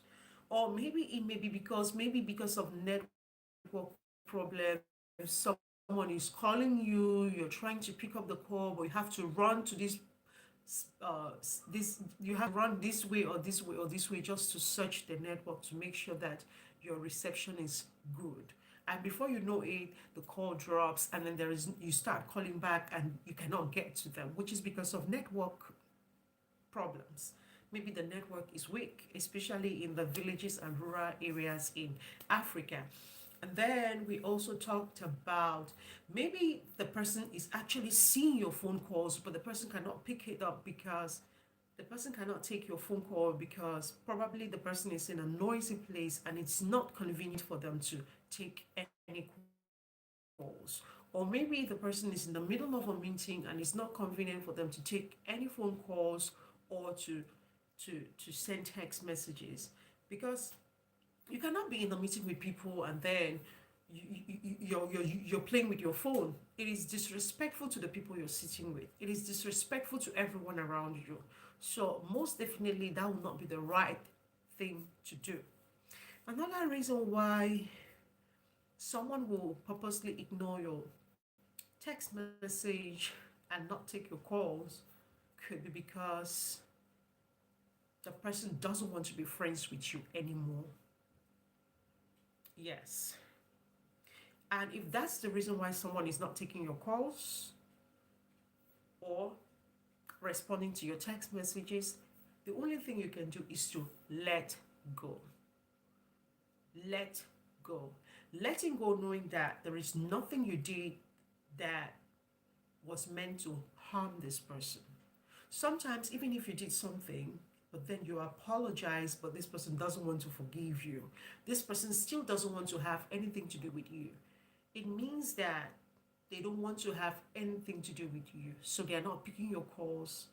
Or maybe it may be because of network problems. Someone is calling you, you're trying to pick up the call, but you have to run to this you have to run this way or this way or this way just to search the network to make sure that your reception is good. And before you know it, the call drops, and then you start calling back and you cannot get to them, which is because of network problems. Maybe the network is weak, especially in the villages and rural areas in Africa. And then we also talked about maybe the person is actually seeing your phone calls, but the person cannot pick it up because the person cannot take your phone call because probably the person is in a noisy place and it's not convenient for them to take any calls. Or maybe the person is in the middle of a meeting and it's not convenient for them to take any phone calls or to send text messages, because you cannot be in a meeting with people and then you're playing with your phone. It is disrespectful to the people you're sitting with. It is disrespectful to everyone around you. So most definitely that will not be the right thing to do. Another reason why someone will purposely ignore your text message and not take your calls could be because the person doesn't want to be friends with you anymore. Yes. And if that's the reason why someone is not taking your calls or responding to your text messages, the only thing you can do is to let go. Let go. Letting go, knowing that there is nothing you did that was meant to harm this person. Sometimes, even if you did something, but then you apologize, but this person doesn't want to forgive you, this person still doesn't want to have anything to do with you, it means that they don't want to have anything to do with you. So they are not picking your calls,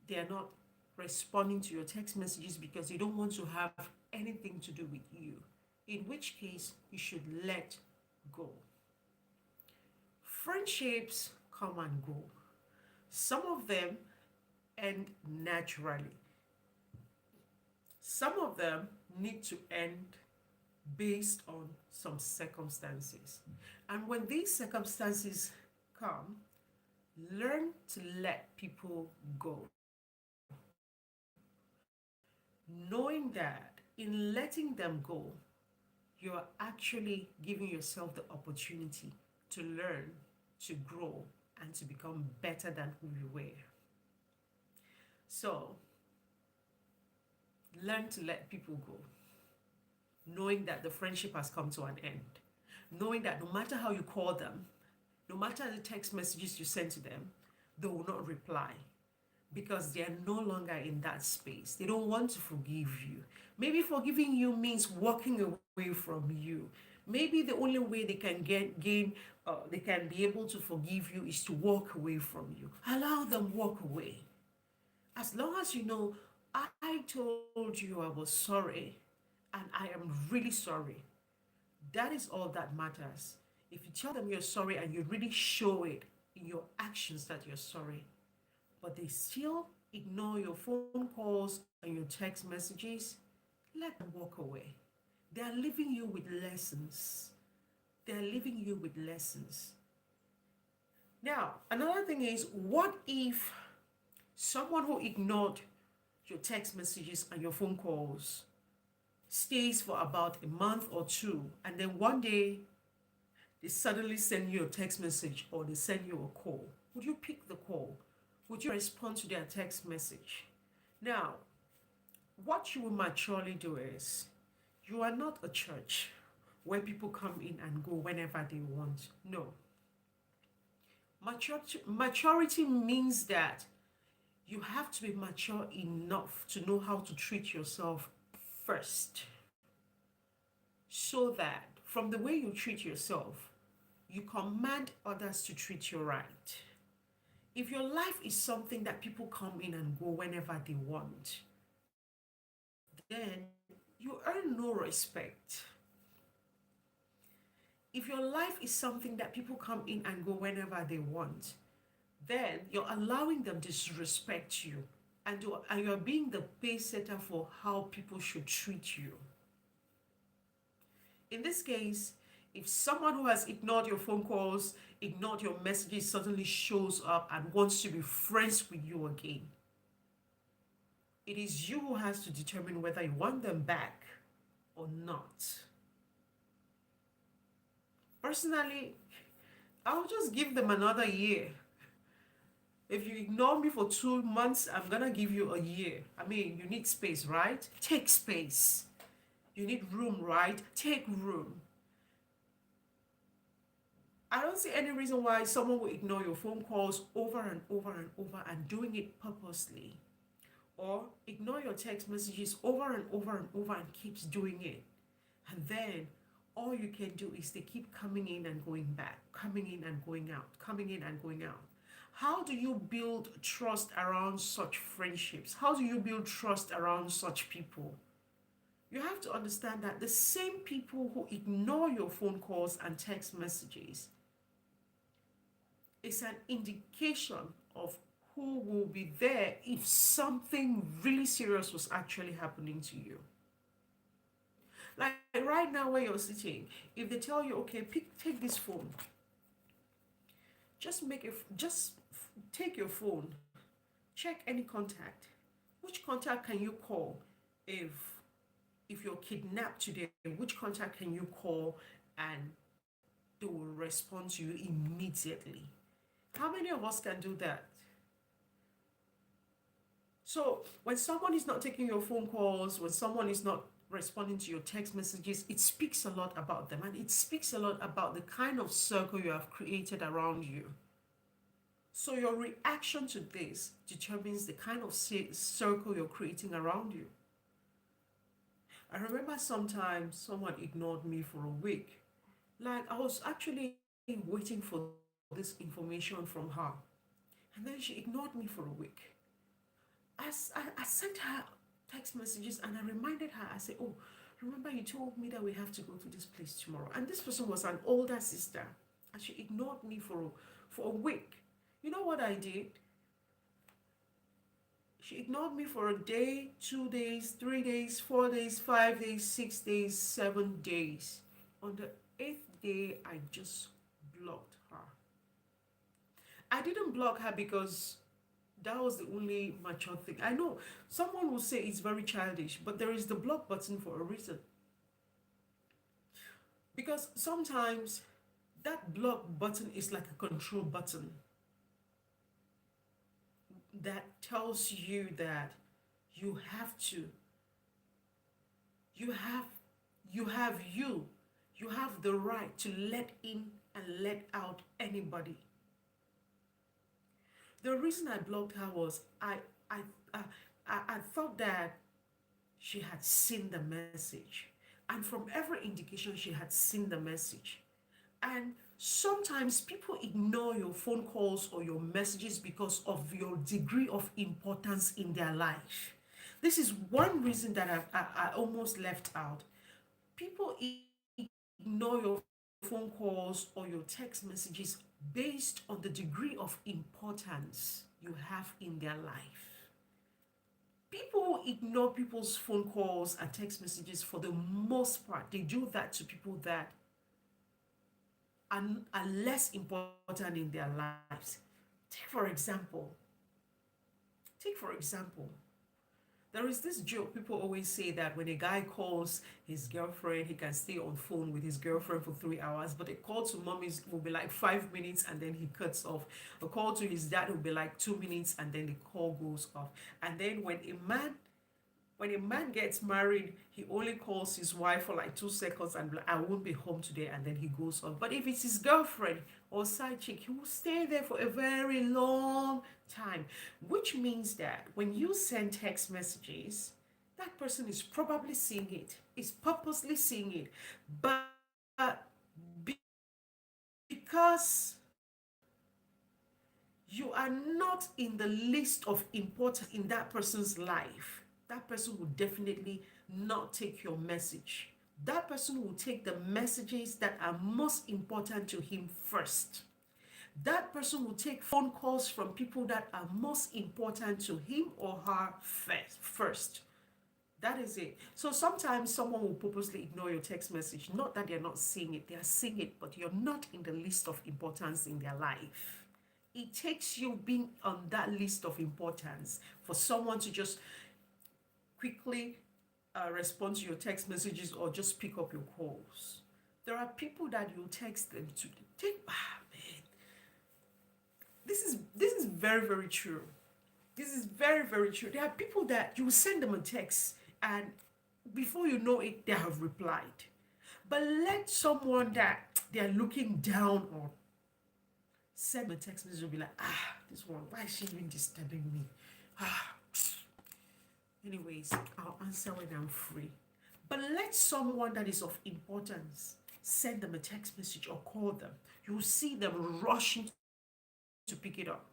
they are not responding to your text messages because they don't want to have anything to do with you. In which case, you should let go. Friendships come and go. Some of them end naturally. Some of them need to end based on some circumstances. And when these circumstances come, learn to let people go. Knowing that in letting them go, you are actually giving yourself the opportunity to learn, to grow, and to become better than who you were. So, learn to let people go, knowing that the friendship has come to an end, knowing that no matter how you call them, no matter the text messages you send to them, they will not reply because they are no longer in that space. They don't want to forgive you. Maybe forgiving you means walking away from you. Maybe the only way they can they can be able to forgive you is to walk away from you. Allow them walk away. As long as you know, I told you I was sorry and I am really sorry. That is all that matters. If you tell them you're sorry and you really show it in your actions that you're sorry, but they still ignore your phone calls and your text messages, let them walk away. They are leaving you with lessons. They are leaving you with lessons. Now, another thing is, what if someone who ignored your text messages and your phone calls stays for about a month or two, and then one day they suddenly send you a text message or they send you a call? Would you pick the call? Would you respond to their text message? Now, what you will maturely do is, you are not a church where people come in and go whenever they want. No. Maturity means that you have to be mature enough to know how to treat yourself first, so that from the way you treat yourself, you command others to treat you right. If your life is something that people come in and go whenever they want, then you earn no respect. If your life is something that people come in and go whenever they want, then you're allowing them to disrespect you, and you're being the pace setter for how people should treat you. In this case, if someone who has ignored your phone calls, ignored your messages, suddenly shows up and wants to be friends with you again, it is you who has to determine whether you want them back or not. Personally, I'll just give them another year. If you ignore me for 2 months, I'm gonna give you a year. I mean, you need space, right? Take space. You need room, right? Take room. I don't see any reason why someone will ignore your phone calls over and over and over and doing it purposely. Or ignore your text messages over and over and over and keeps doing it. And then all you can do is they keep coming in and going back, coming in and going out, coming in and going out. How do you build trust around such friendships? How do you build trust around such people? You have to understand that the same people who ignore your phone calls and text messages is an indication of who will be there if something really serious was actually happening to you. Like right now where you're sitting, if they tell you, okay, take this phone, just take your phone, check any contact. Which contact can you call if you're kidnapped today? Which contact can you call and they will respond to you immediately? How many of us can do that? So when someone is not taking your phone calls, when someone is not responding to your text messages, it speaks a lot about them, and it speaks a lot about the kind of circle you have created around you. So your reaction to this determines the kind of circle you're creating around you. I remember sometimes someone ignored me for a week. Like I was actually waiting for this information from her. And then she ignored me for a week. I sent her text messages and I reminded her, I said, oh, remember you told me that we have to go to this place tomorrow. And this person was an older sister. And she ignored me for a week. You know what I did? She ignored me for a day, 2 days, 3 days, 4 days, 5 days, 6 days, 7 days. On the 8th day, I just blocked her. I didn't block her because that was the only mature thing. I know someone will say it's very childish, but there is the block button for a reason. Because sometimes that block button is like a control button that tells you that you have to, you have the right to let in and let out anybody. The reason I blocked her was I thought that she had seen the message, and from every indication she had seen the message. And sometimes people ignore your phone calls or your messages because of your degree of importance in their life. This is one reason that I almost left out. People ignore your phone calls or your text messages based on the degree of importance you have in their life. People ignore people's phone calls and text messages for the most part. They do that to people that are less important in their lives. Take for example, take for example, there is this joke people always say that when a guy calls his girlfriend, he can stay on phone with his girlfriend for 3 hours, but a call to mom will be like 5 minutes and then he cuts off. A call to his dad will be like 2 minutes and then the call goes off. And then when a man gets married, he only calls his wife for like 2 seconds and be like, I won't be home today, and then he goes off. But if it's his girlfriend or side chick, he will stay there for a very long time. Which means that when you send text messages, that person is probably seeing it, is purposely seeing it. But because you are not in the list of importance in that person's life, that person will definitely not take your message. That person will take the messages that are most important to him first. That person will take phone calls from people that are most important to him or her first. That is it. So sometimes someone will purposely ignore your text message. Not that they're not seeing it, they are seeing it, but you're not in the list of importance in their life. It takes you being on that list of importance for someone to just quickly respond to your text messages or just pick up your calls. There are people that you text them to take. Man, this is very, very true. This is very, very true. There are people that you send them a text and before you know it, they have replied. But let someone that they're looking down on send a text message, will be like, this one, why is she even disturbing me? Anyways, I'll answer when I'm free. But let someone that is of importance send them a text message or call them. You'll see them rushing to pick it up.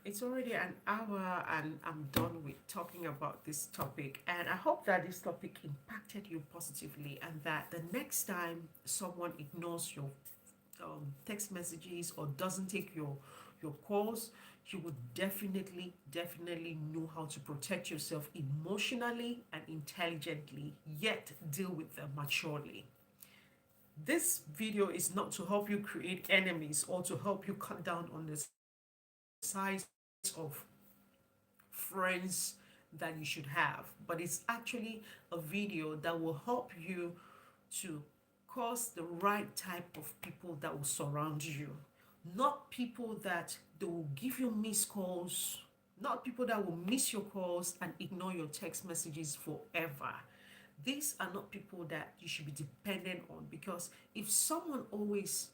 It's already an hour and I'm done with talking about this topic. And I hope that this topic impacted you positively and that the next time someone ignores your text messages or doesn't take your calls, you would definitely know how to protect yourself emotionally and intelligently, yet deal with them maturely. This video is not to help you create enemies or to help you cut down on the size of friends that you should have, but it's actually a video that will help you to cause the right type of people that will surround you. Not people that they will give you missed calls, not people that will miss your calls and ignore your text messages forever. These are not people that you should be dependent on, because if someone always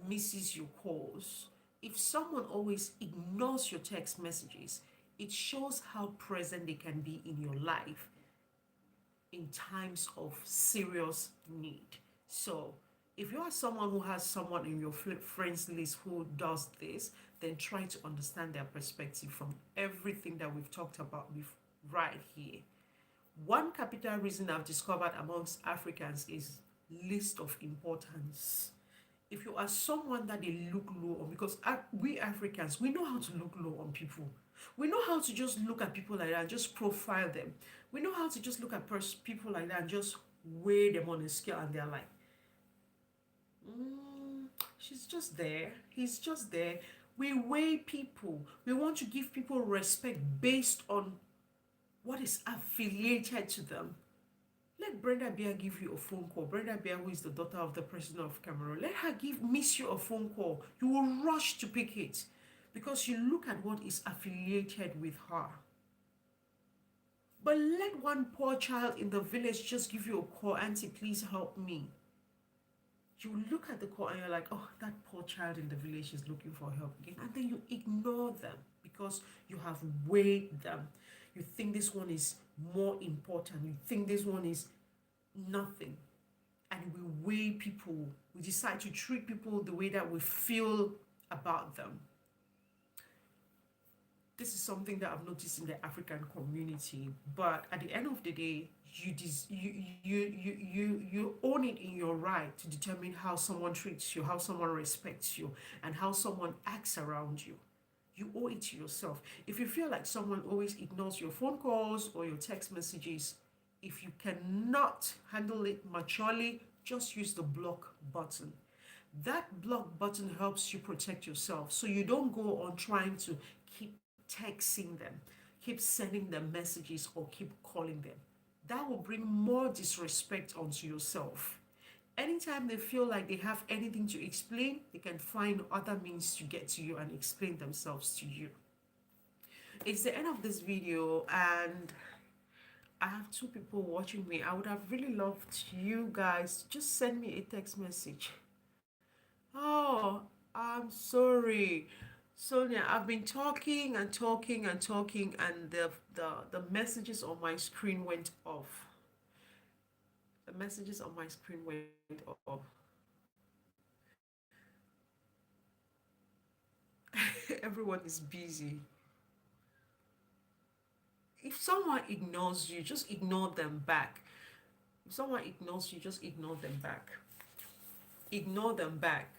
misses your calls, if someone always ignores your text messages, it shows how present they can be in your life in times of serious need. So if you are someone who has someone in your friends list who does this, then try to understand their perspective from everything that we've talked about right here. One capital reason I've discovered amongst Africans is list of importance. If you are someone that they look low on, because we Africans, we know how to look low on people. We know how to just look at people like that and just profile them. We know how to just look at people like that and just weigh them on a scale, and they're like, she's just there, he's just there. We weigh people. We want to give people respect based on what is affiliated to them. Let Brenda Bia give you a phone call. Brenda Bia, who is the daughter of the president of Cameroon, let her miss you a phone call. You will rush to pick it because you look at what is affiliated with her. But let one poor child in the village just give you a call, auntie, please help me. You look at the call and you're like, oh, that poor child in the village is looking for help again. And then you ignore them because you have weighed them. You think this one is more important. You think this one is nothing. And we weigh people. We decide to treat people the way that we feel about them. This is something that I've noticed in the African community. But at the end of the day, you own it in your right to determine how someone treats you, how someone respects you, and how someone acts around you. You owe it to yourself. If you feel like someone always ignores your phone calls or your text messages, if you cannot handle it maturely, just use the block button. That block button helps you protect yourself so you don't go on trying to keep texting them, keep sending them messages, or keep calling them. That will bring more disrespect onto yourself. Anytime they feel like they have anything to explain, they can find other means to get to you and explain themselves to you. It's the end of this video, and I have two people watching me. I would have really loved you guys to just send me a text message. Oh, I'm sorry. Sonia, I've been talking and talking and talking, and the messages on my screen went off. The messages on my screen went off. Everyone is busy. If someone ignores you, just ignore them back. If someone ignores you, just ignore them back. Ignore them back.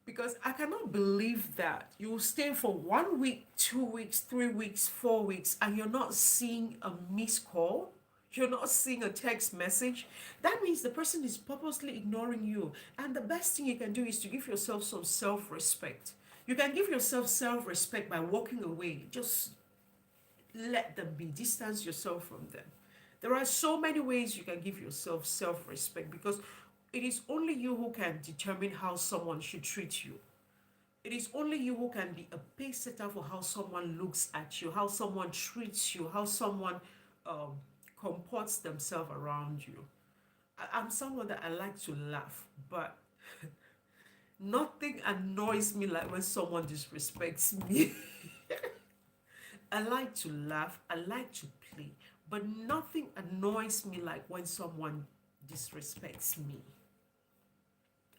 Because I cannot believe that you will stay for 1 week, 2 weeks, 3 weeks, 4 weeks, and you're not seeing a missed call. You're not seeing a text message. That means the person is purposely ignoring you. And the best thing you can do is to give yourself some self respect. You can give yourself self respect by walking away. Just let them be, distance yourself from them. There are so many ways you can give yourself self respect, because it is only you who can determine how someone should treat you. It is only you who can be a pace setter for how someone looks at you, how someone treats you, how someone um, comports themselves around you. I'm someone that I like to laugh, but nothing annoys me like when someone disrespects me. I like to laugh, I like to play, but nothing annoys me like when someone disrespects me.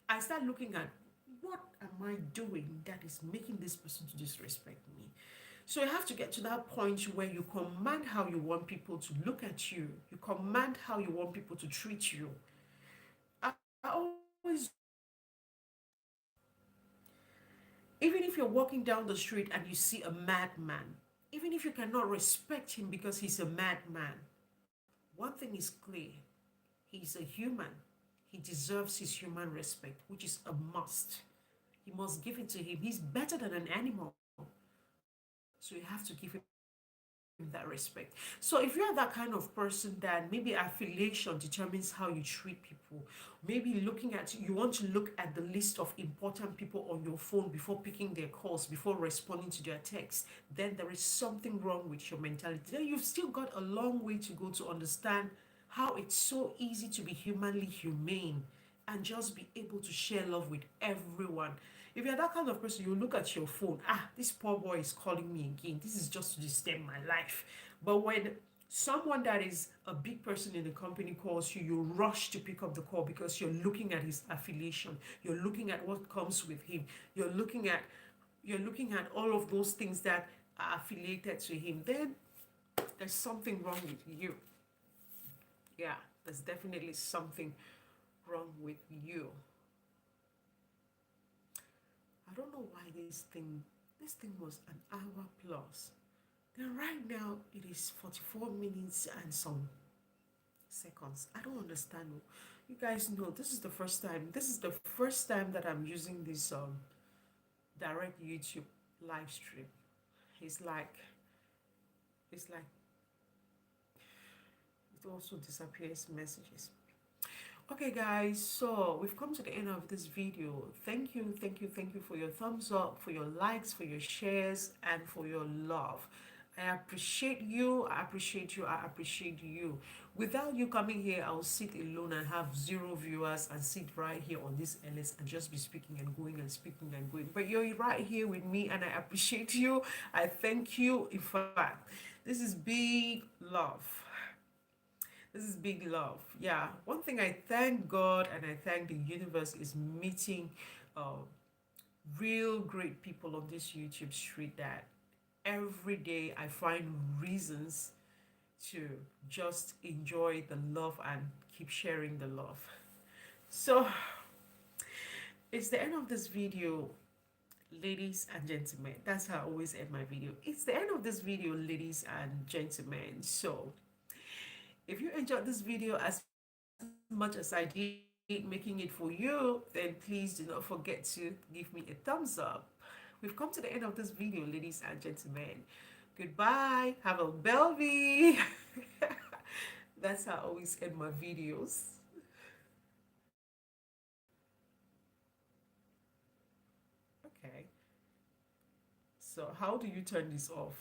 I start looking at what am I doing that is making this person to disrespect me. So you have to get to that point where you command how you want people to look at you. You command how you want people to treat you. I always, even if you're walking down the street and you see a madman, even if you cannot respect him because he's a madman, one thing is clear: he's a human. He deserves his human respect, which is a must. You must give it to him. He's better than an animal. So you have to give him that respect. So if you're that kind of person that maybe affiliation determines how you treat people, maybe you want to look at the list of important people on your phone before picking their calls, before responding to their texts, then there is something wrong with your mentality. Then you've still got a long way to go to understand how it's so easy to be humanly humane and just be able to share love with everyone. If you're that kind of person, you look at your phone, this poor boy is calling me again. This is just to disturb my life. But when someone that is a big person in the company calls you, you rush to pick up the call because you're looking at his affiliation. You're looking at what comes with him. You're looking at all of those things that are affiliated to him. Then there's something wrong with you. Yeah, there's definitely something wrong with you. I don't know why this thing was an hour plus. Then right now it is 44 minutes and some seconds. I don't understand. You guys know this is the first time. This is the first time that I'm using this direct YouTube live stream. It's like it also disappears messages. Okay guys, so we've come to the end of this video. Thank you for your thumbs up, for your likes, for your shares, and for your love. I appreciate you. Without you coming here, I'll sit alone and have 0 viewers and sit right here on this LS and just be speaking and going and speaking and going. But you're right here with me and I appreciate you. I thank you. In fact, this is big love. This is big love. Yeah. One thing I thank God and I thank the universe is meeting uh, real great people on this YouTube street that every day I find reasons to just enjoy the love and keep sharing the love. So it's the end of this video, ladies and gentlemen. That's how I always end my video. It's the end of this video, ladies and gentlemen. So if you enjoyed this video as much as I did making it for you, then please do not forget to give me a thumbs up. We've come to the end of this video, ladies and gentlemen. Goodbye. Have a belly. That's how I always end my videos. Okay. So how do you turn this off?